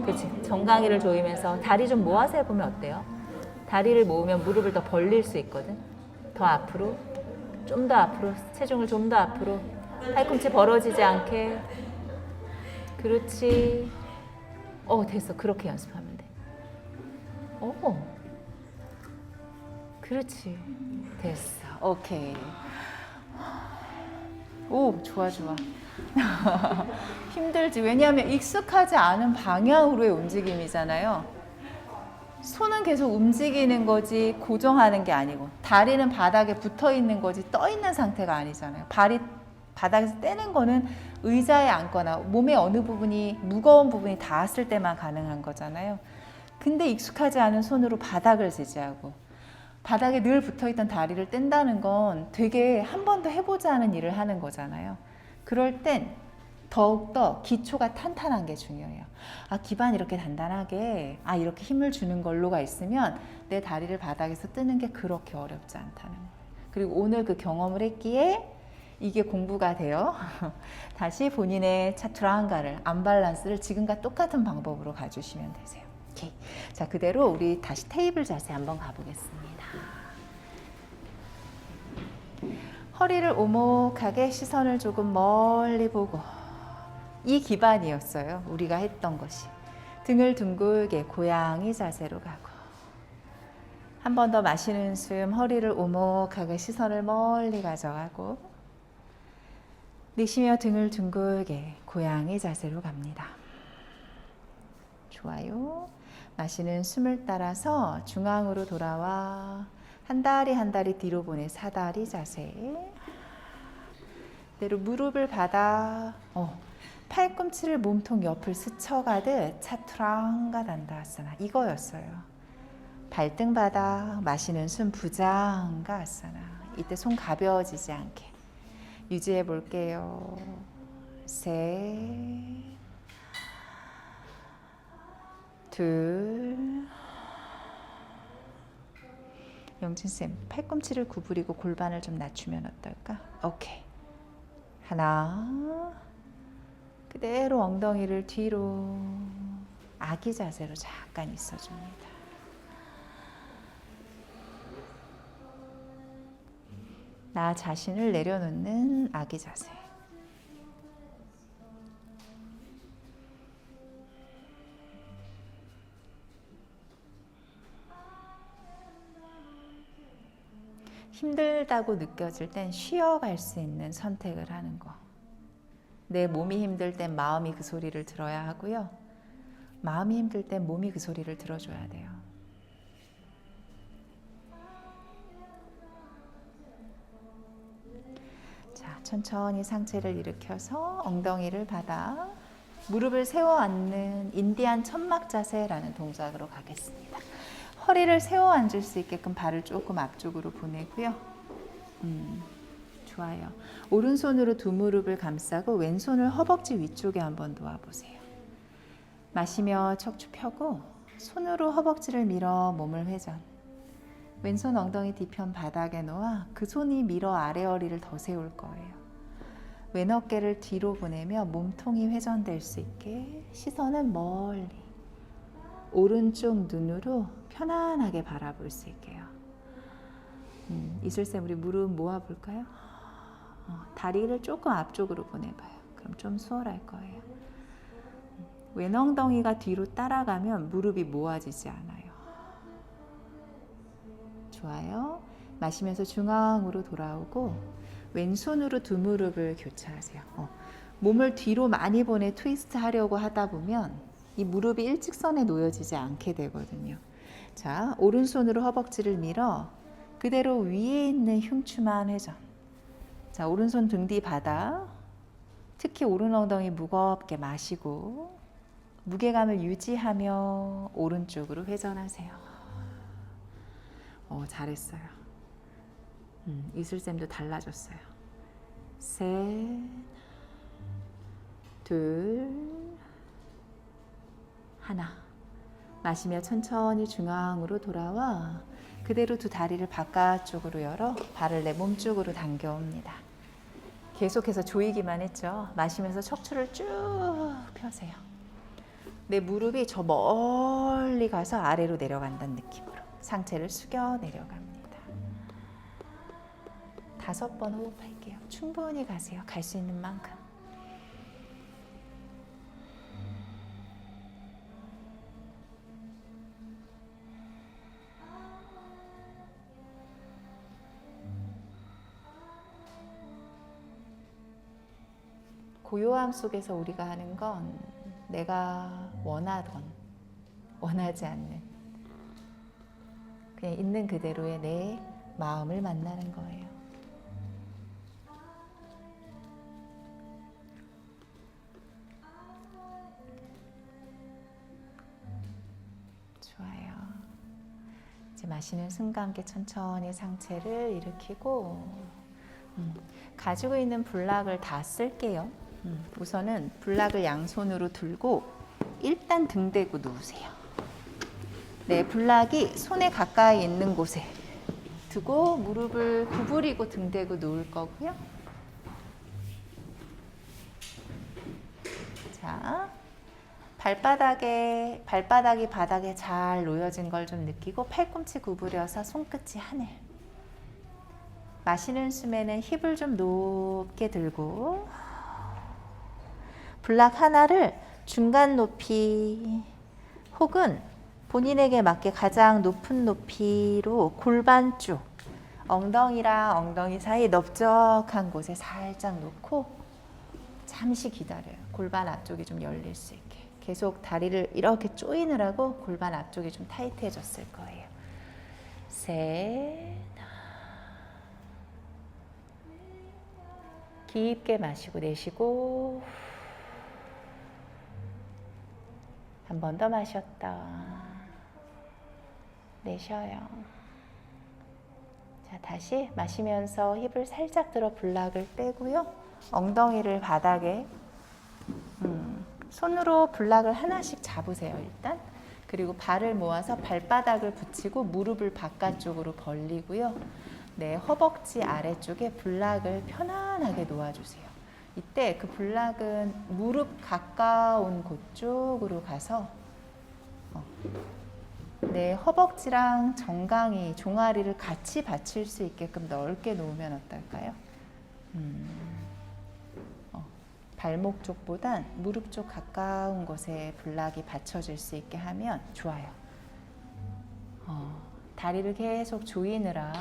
Speaker 1: 그렇지. 정강이를 조이면서 다리 좀 모아서 해보면 어때요? 다리를 모으면 무릎을 더 벌릴 수 있거든. 더 앞으로, 좀 더 앞으로, 체중을 좀 더 앞으로. 팔꿈치 벌어지지 않게. 그렇지. 됐어. 그렇게 연습하면 돼. 그렇지. 됐어. 오케이. 오, 좋아, 좋아. 힘들지. 왜냐하면 익숙하지 않은 방향으로의 움직임이잖아요. 손은 계속 움직이는 거지 고정하는 게 아니고, 다리는 바닥에 붙어 있는 거지 떠 있는 상태가 아니잖아요. 발이 바닥에서 떼는 거는 의자에 앉거나 몸의 어느 부분이 무거운 부분이 닿았을 때만 가능한 거잖아요. 근데 익숙하지 않은 손으로 바닥을 지지하고 바닥에 늘 붙어있던 다리를 뗀다는 건 되게 한 번도 해보지 않은 일을 하는 거잖아요. 그럴 땐 더욱더 기초가 탄탄한 게 중요해요. 아, 기반이 이렇게 단단하게, 아, 이렇게 힘을 주는 걸로가 있으면 내 다리를 바닥에서 뜨는 게 그렇게 어렵지 않다는 거예요. 그리고 오늘 그 경험을 했기에 이게 공부가 돼요. 다시 본인의 차투라한가를, 안발란스를 지금과 똑같은 방법으로 가주시면 되세요. 오케이. 자, 그대로 우리 다시 테이블 자세 한번 가보겠습니다. 허리를 오목하게 시선을 조금 멀리 보고, 이 기반이었어요. 우리가 했던 것이. 등을 둥글게 고양이 자세로 가고, 한 번 더 마시는 숨, 허리를 오목하게 시선을 멀리 가져가고, 내쉬며 등을 둥글게 고양이 자세로 갑니다. 좋아요. 마시는 숨을 따라서 중앙으로 돌아와 한 다리 한 다리 뒤로 보내 사다리 자세. 그대로 무릎을 받아 팔꿈치를 몸통 옆을 스쳐가듯 차투랑가 단다아사나, 이거였어요. 발등 바닥, 마시는 숨 부장가 아사나. 이때 손 가벼워지지 않게 유지해 볼게요. 셋, 둘. 영진쌤, 팔꿈치를 구부리고 골반을 좀 낮추면 어떨까? 오케이. 하나. 그대로 엉덩이를 뒤로 아기 자세로 잠깐 있어줍니다. 나 자신을 내려놓는 아기 자세. 힘들다고 느껴질 땐 쉬어갈 수 있는 선택을 하는 거. 내 몸이 힘들 땐 마음이 그 소리를 들어야 하고요. 마음이 힘들 땐 몸이 그 소리를 들어줘야 돼요. 자, 천천히 상체를 일으켜서 엉덩이를 받아 무릎을 세워 앉는 인디안 천막 자세라는 동작으로 가겠습니다. 허리를 세워 앉을 수 있게끔 발을 조금 앞쪽으로 보내고요. 좋아요. 오른손으로 두 무릎을 감싸고 왼손을 허벅지 위쪽에 한번 놓아보세요. 마시며 척추 펴고 손으로 허벅지를 밀어 몸을 회전. 왼손 엉덩이 뒤편 바닥에 놓아 그 손이 밀어 아래 허리를 더 세울 거예요. 왼 어깨를 뒤로 보내며 몸통이 회전될 수 있게 시선은 멀리 오른쪽 눈으로 편안하게 바라볼 수 있게요. 이슬쌤, 우리 무릎 모아볼까요? 다리를 조금 앞쪽으로 보내봐요. 그럼 좀 수월할 거예요. 왼 엉덩이가 뒤로 따라가면 무릎이 모아지지 않아요. 좋아요. 마시면서 중앙으로 돌아오고 왼손으로 두 무릎을 교차하세요. 몸을 뒤로 많이 보내 트위스트 하려고 하다 보면 이 무릎이 일직선에 놓여지지 않게 되거든요. 자, 오른손으로 허벅지를 밀어 그대로 위에 있는 흉추만 회전. 자, 오른손 등 뒤 바닥, 특히 오른 엉덩이 무겁게 마시고 무게감을 유지하며 오른쪽으로 회전하세요. 잘했어요. 이슬쌤도 달라졌어요. 셋, 둘, 하나. 마시며 천천히 중앙으로 돌아와 그대로 두 다리를 바깥쪽으로 열어 발을 내 몸쪽으로 당겨옵니다. 계속해서 조이기만 했죠. 마시면서 척추를 쭉 펴세요. 내 무릎이 저 멀리 가서 아래로 내려간다는 느낌으로 상체를 숙여 내려갑니다. 5번 호흡할게요. 충분히 가세요. 갈 수 있는 만큼. 고요함 속에서 우리가 하는 건 내가 원하던, 원하지 않는 그냥 있는 그대로의 내 마음을 만나는 거예요. 좋아요. 이제 마시는 순간 함께 천천히 상체를 일으키고 가지고 있는 블락을 다 쓸게요. 우선은 블락을 양손으로 들고 일단 등 대고 누우세요. 네, 블락이 손에 가까이 있는 곳에 두고 무릎을 구부리고 등 대고 누울 거고요. 자, 발바닥이 바닥에 잘 놓여진 걸 좀 느끼고 팔꿈치 구부려서 손끝이 하늘. 마시는 숨에는 힙을 좀 높게 들고 블락 하나를 중간 높이 혹은 본인에게 맞게 가장 높은 높이로 골반 쪽 엉덩이랑 엉덩이 사이 넓적한 곳에 살짝 놓고 잠시 기다려요. 골반 앞쪽이 좀 열릴 수 있게. 계속 다리를 이렇게 조이느라고 골반 앞쪽이 좀 타이트해졌을 거예요. 셋. 깊게 마시고 내쉬고 한 번 더 마셨다. 내쉬어요. 자, 다시 마시면서 힙을 살짝 들어 블락을 빼고요. 엉덩이를 바닥에 손으로 블락을 하나씩 잡으세요. 일단. 그리고 발을 모아서 발바닥을 붙이고 무릎을 바깥쪽으로 벌리고요. 네, 허벅지 아래쪽에 블락을 편안하게 놓아주세요. 이때 그 블락은 무릎 가까운 곳 쪽으로 가서 네, 허벅지랑 정강이, 종아리를 같이 받칠 수 있게끔 넓게 놓으면 어떨까요? 발목 쪽보단 무릎 쪽 가까운 곳에 블락이 받쳐질 수 있게 하면 좋아요. 다리를 계속 조이느라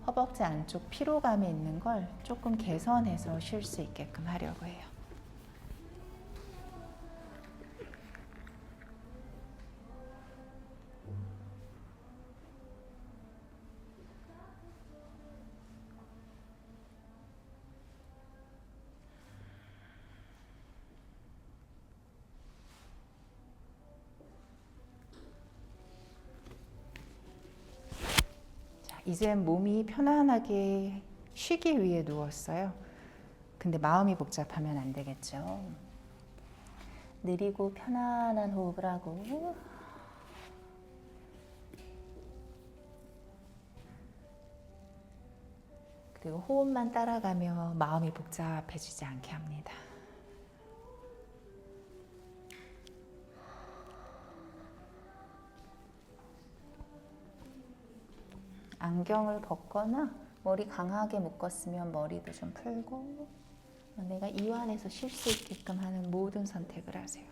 Speaker 1: 허벅지 안쪽 피로감이 있는 걸 조금 개선해서 쉴 수 있게끔 하려고 해요. 이젠 몸이 편안하게 쉬기 위해 누웠어요. 근데 마음이 복잡하면 안 되겠죠. 느리고 편안한 호흡을 하고 그리고 호흡만 따라가며 마음이 복잡해지지 않게 합니다. 안경을 벗거나 머리 강하게 묶었으면 머리도 좀 풀고 내가 이완해서 쉴 수 있게끔 하는 모든 선택을 하세요.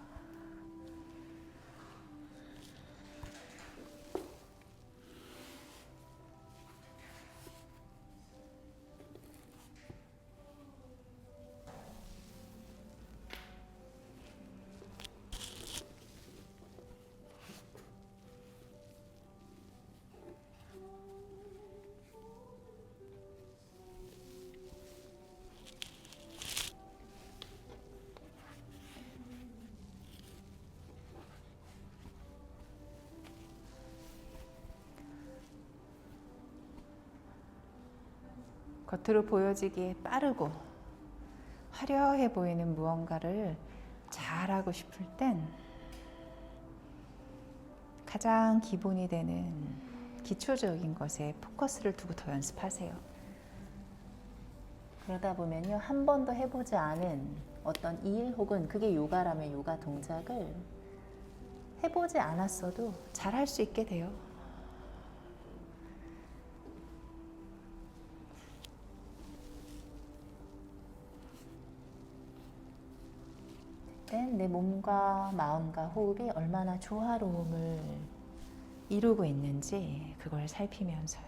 Speaker 1: 겉으로 보여지기에 빠르고 화려해 보이는 무언가를 잘하고 싶을 땐 가장 기본이 되는 기초적인 것에 포커스를 두고 더 연습하세요. 그러다 보면요, 한 번도 해보지 않은 어떤 일 혹은 그게 요가라면 요가 동작을 해보지 않았어도 잘할 수 있게 돼요. 내 몸과 마음과 호흡이 얼마나 조화로움을 이루고 있는지 그걸 살피면서요.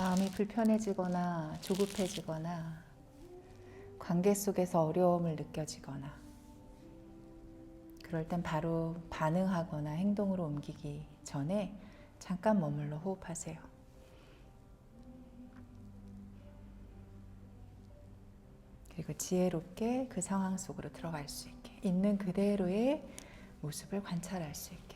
Speaker 1: 마음이 불편해지거나 조급해지거나 관계 속에서 어려움을 느껴지거나 그럴 땐 바로 반응하거나 행동으로 옮기기 전에 잠깐 머물러 호흡하세요. 그리고 지혜롭게 그 상황 속으로 들어갈 수 있게, 있는 그대로의 모습을 관찰할 수 있게.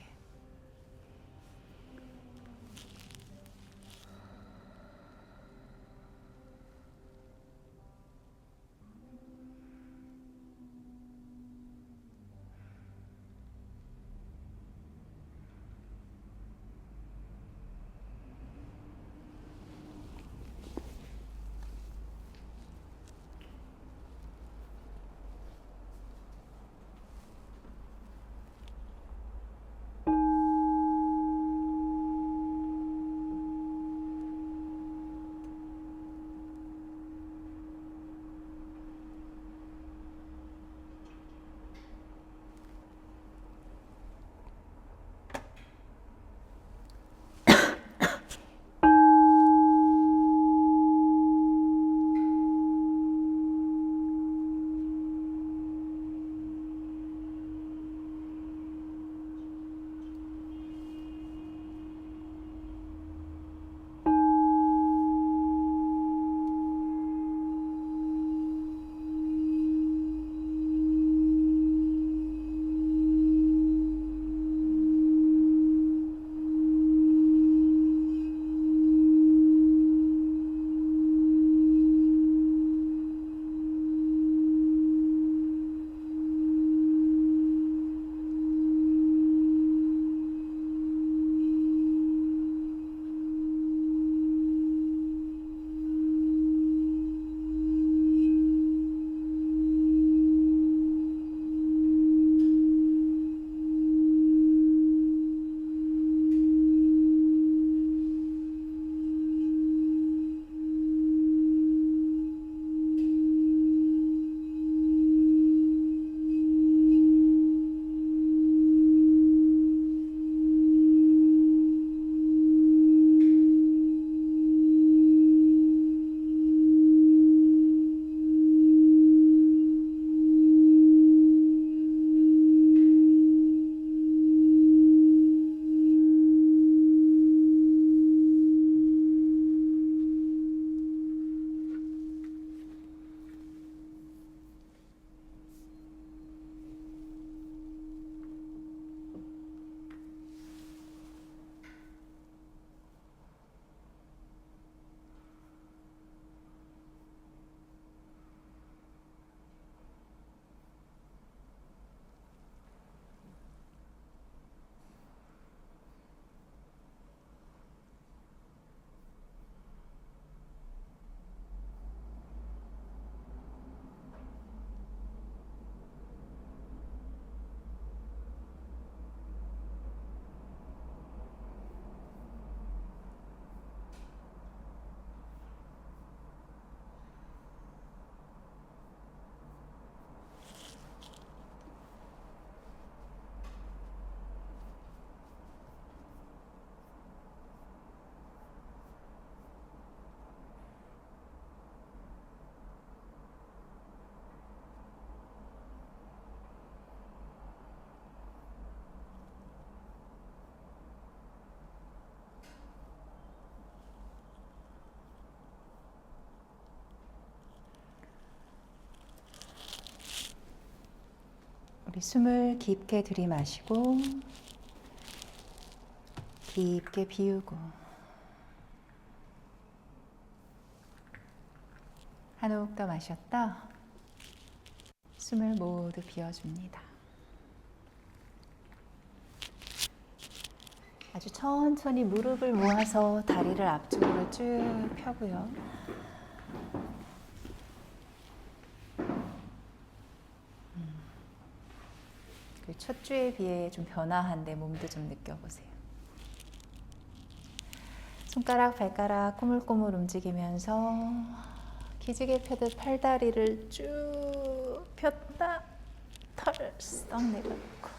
Speaker 1: 우리 숨을 깊게 들이마시고 깊게 비우고 한 호흡 더 마셨다. 숨을 모두 비워줍니다. 아주 천천히 무릎을 모아서 다리를 앞쪽으로 쭉 펴고요. 첫 주에 비해 좀 변화한데 몸도 좀 느껴보세요. 손가락, 발가락 꼬물꼬물 움직이면서 기지개 펴듯 팔다리를 쭉 폈다 털썩 내려놓고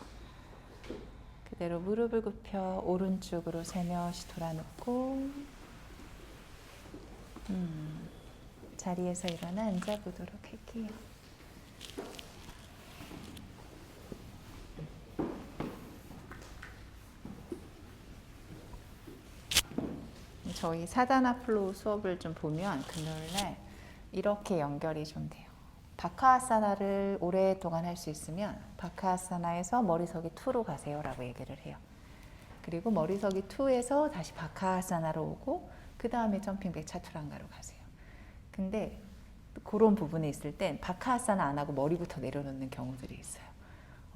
Speaker 1: 그대로 무릎을 굽혀 오른쪽으로 살며시 돌아놓고 자리에서 일어나 앉아보도록 할게요. 저희 사다나 플로우 수업을 좀 보면 금요일날 이렇게 연결이 좀 돼요. 바카아사나를 오랫동안 할 수 있으면 바카아사나에서 머리서기 2로 가세요 라고 얘기를 해요. 그리고 머리서기 2에서 다시 바카아사나로 오고 그 다음에 점핑백 차투랑가로 가세요. 근데 그런 부분에 있을 땐 바카아사나 안 하고 머리부터 내려놓는 경우들이 있어요.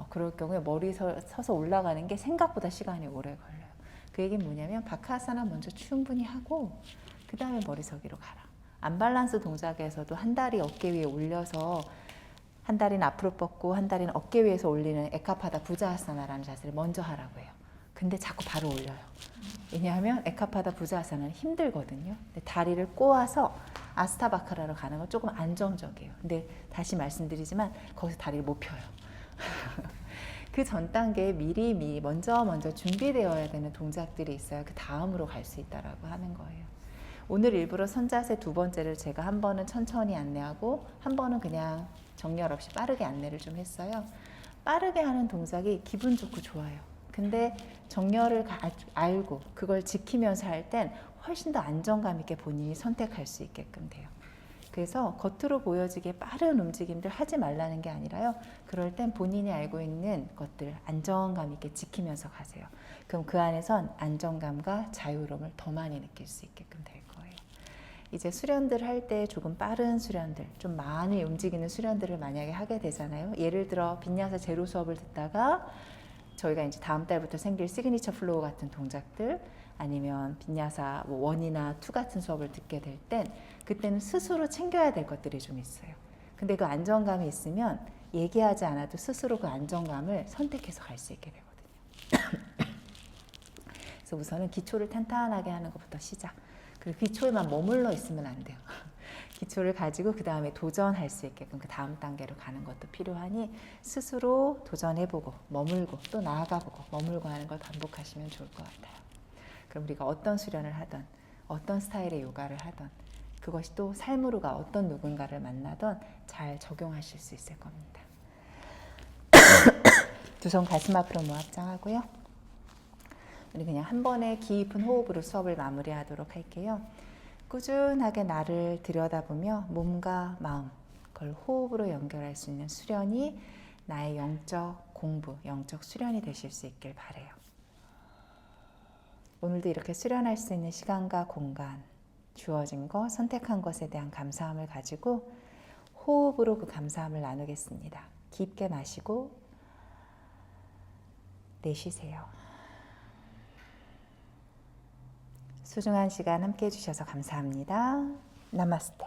Speaker 1: 그럴 경우에 머리 서서 올라가는 게 생각보다 시간이 오래 걸려요. 그 얘기는 뭐냐면 바카아사나 먼저 충분히 하고 그 다음에 머리서기로 가라. 안밸런스 동작에서도 한 다리 어깨 위에 올려서 한 다리는 앞으로 뻗고 한 다리는 어깨 위에서 올리는 에카파다 부자아사나라는 자세를 먼저 하라고 해요. 근데 자꾸 바로 올려요. 왜냐하면 에카파다 부자아사나는 힘들거든요. 근데 다리를 꼬아서 아스타바카라로 가는 건 조금 안정적이에요. 근데 다시 말씀드리지만 거기서 다리를 못 펴요. 그 전 단계에 미리 먼저 준비되어야 되는 동작들이 있어야 그 다음으로 갈 수 있다라고 하는 거예요. 오늘 일부러 선자세 2번째를 제가 한 번은 천천히 안내하고 한 번은 그냥 정렬 없이 빠르게 안내를 좀 했어요. 빠르게 하는 동작이 기분 좋고 좋아요. 근데 정렬을 알고 그걸 지키면서 할 땐 훨씬 더 안정감 있게 본인이 선택할 수 있게끔 돼요. 그래서 겉으로 보여지게 빠른 움직임들 하지 말라는 게 아니라요. 그럴 땐 본인이 알고 있는 것들 안정감 있게 지키면서 가세요. 그럼 그 안에선 안정감과 자유로움을 더 많이 느낄 수 있게끔 될 거예요. 이제 수련들 할 때 조금 빠른 수련들, 좀 많이 움직이는 수련들을 만약에 하게 되잖아요. 예를 들어 빈야사 제로 수업을 듣다가 저희가 이제 다음 달부터 생길 시그니처 플로우 같은 동작들 아니면 빈야사 1이나 2 같은 수업을 듣게 될 땐 그때는 스스로 챙겨야 될 것들이 좀 있어요. 근데 그 안정감이 있으면 얘기하지 않아도 스스로 그 안정감을 선택해서 갈 수 있게 되거든요. 그래서 우선은 기초를 탄탄하게 하는 것부터 시작. 그리고 기초에만 머물러 있으면 안 돼요. 기초를 가지고 그 다음에 도전할 수 있게끔 그 다음 단계로 가는 것도 필요하니 스스로 도전해보고 머물고 또 나아가보고 머물고 하는 걸 반복하시면 좋을 것 같아요. 그럼 우리가 어떤 수련을 하던 어떤 스타일의 요가를 하던 그것이 또 삶으로가 어떤 누군가를 만나던 잘 적용하실 수 있을 겁니다. 두 손 가슴 앞으로 모압장하고요. 우리 그냥 한 번에 깊은 호흡으로 수업을 마무리하도록 할게요. 꾸준하게 나를 들여다보며 몸과 마음, 그걸 호흡으로 연결할 수 있는 수련이 나의 영적 공부, 영적 수련이 되실 수 있길 바라요. 오늘도 이렇게 수련할 수 있는 시간과 공간, 주어진 것, 선택한 것에 대한 감사함을 가지고 호흡으로 그 감사함을 나누겠습니다. 깊게 마시고 내쉬세요. 소중한 시간 함께 해주셔서 감사합니다. 나마스테.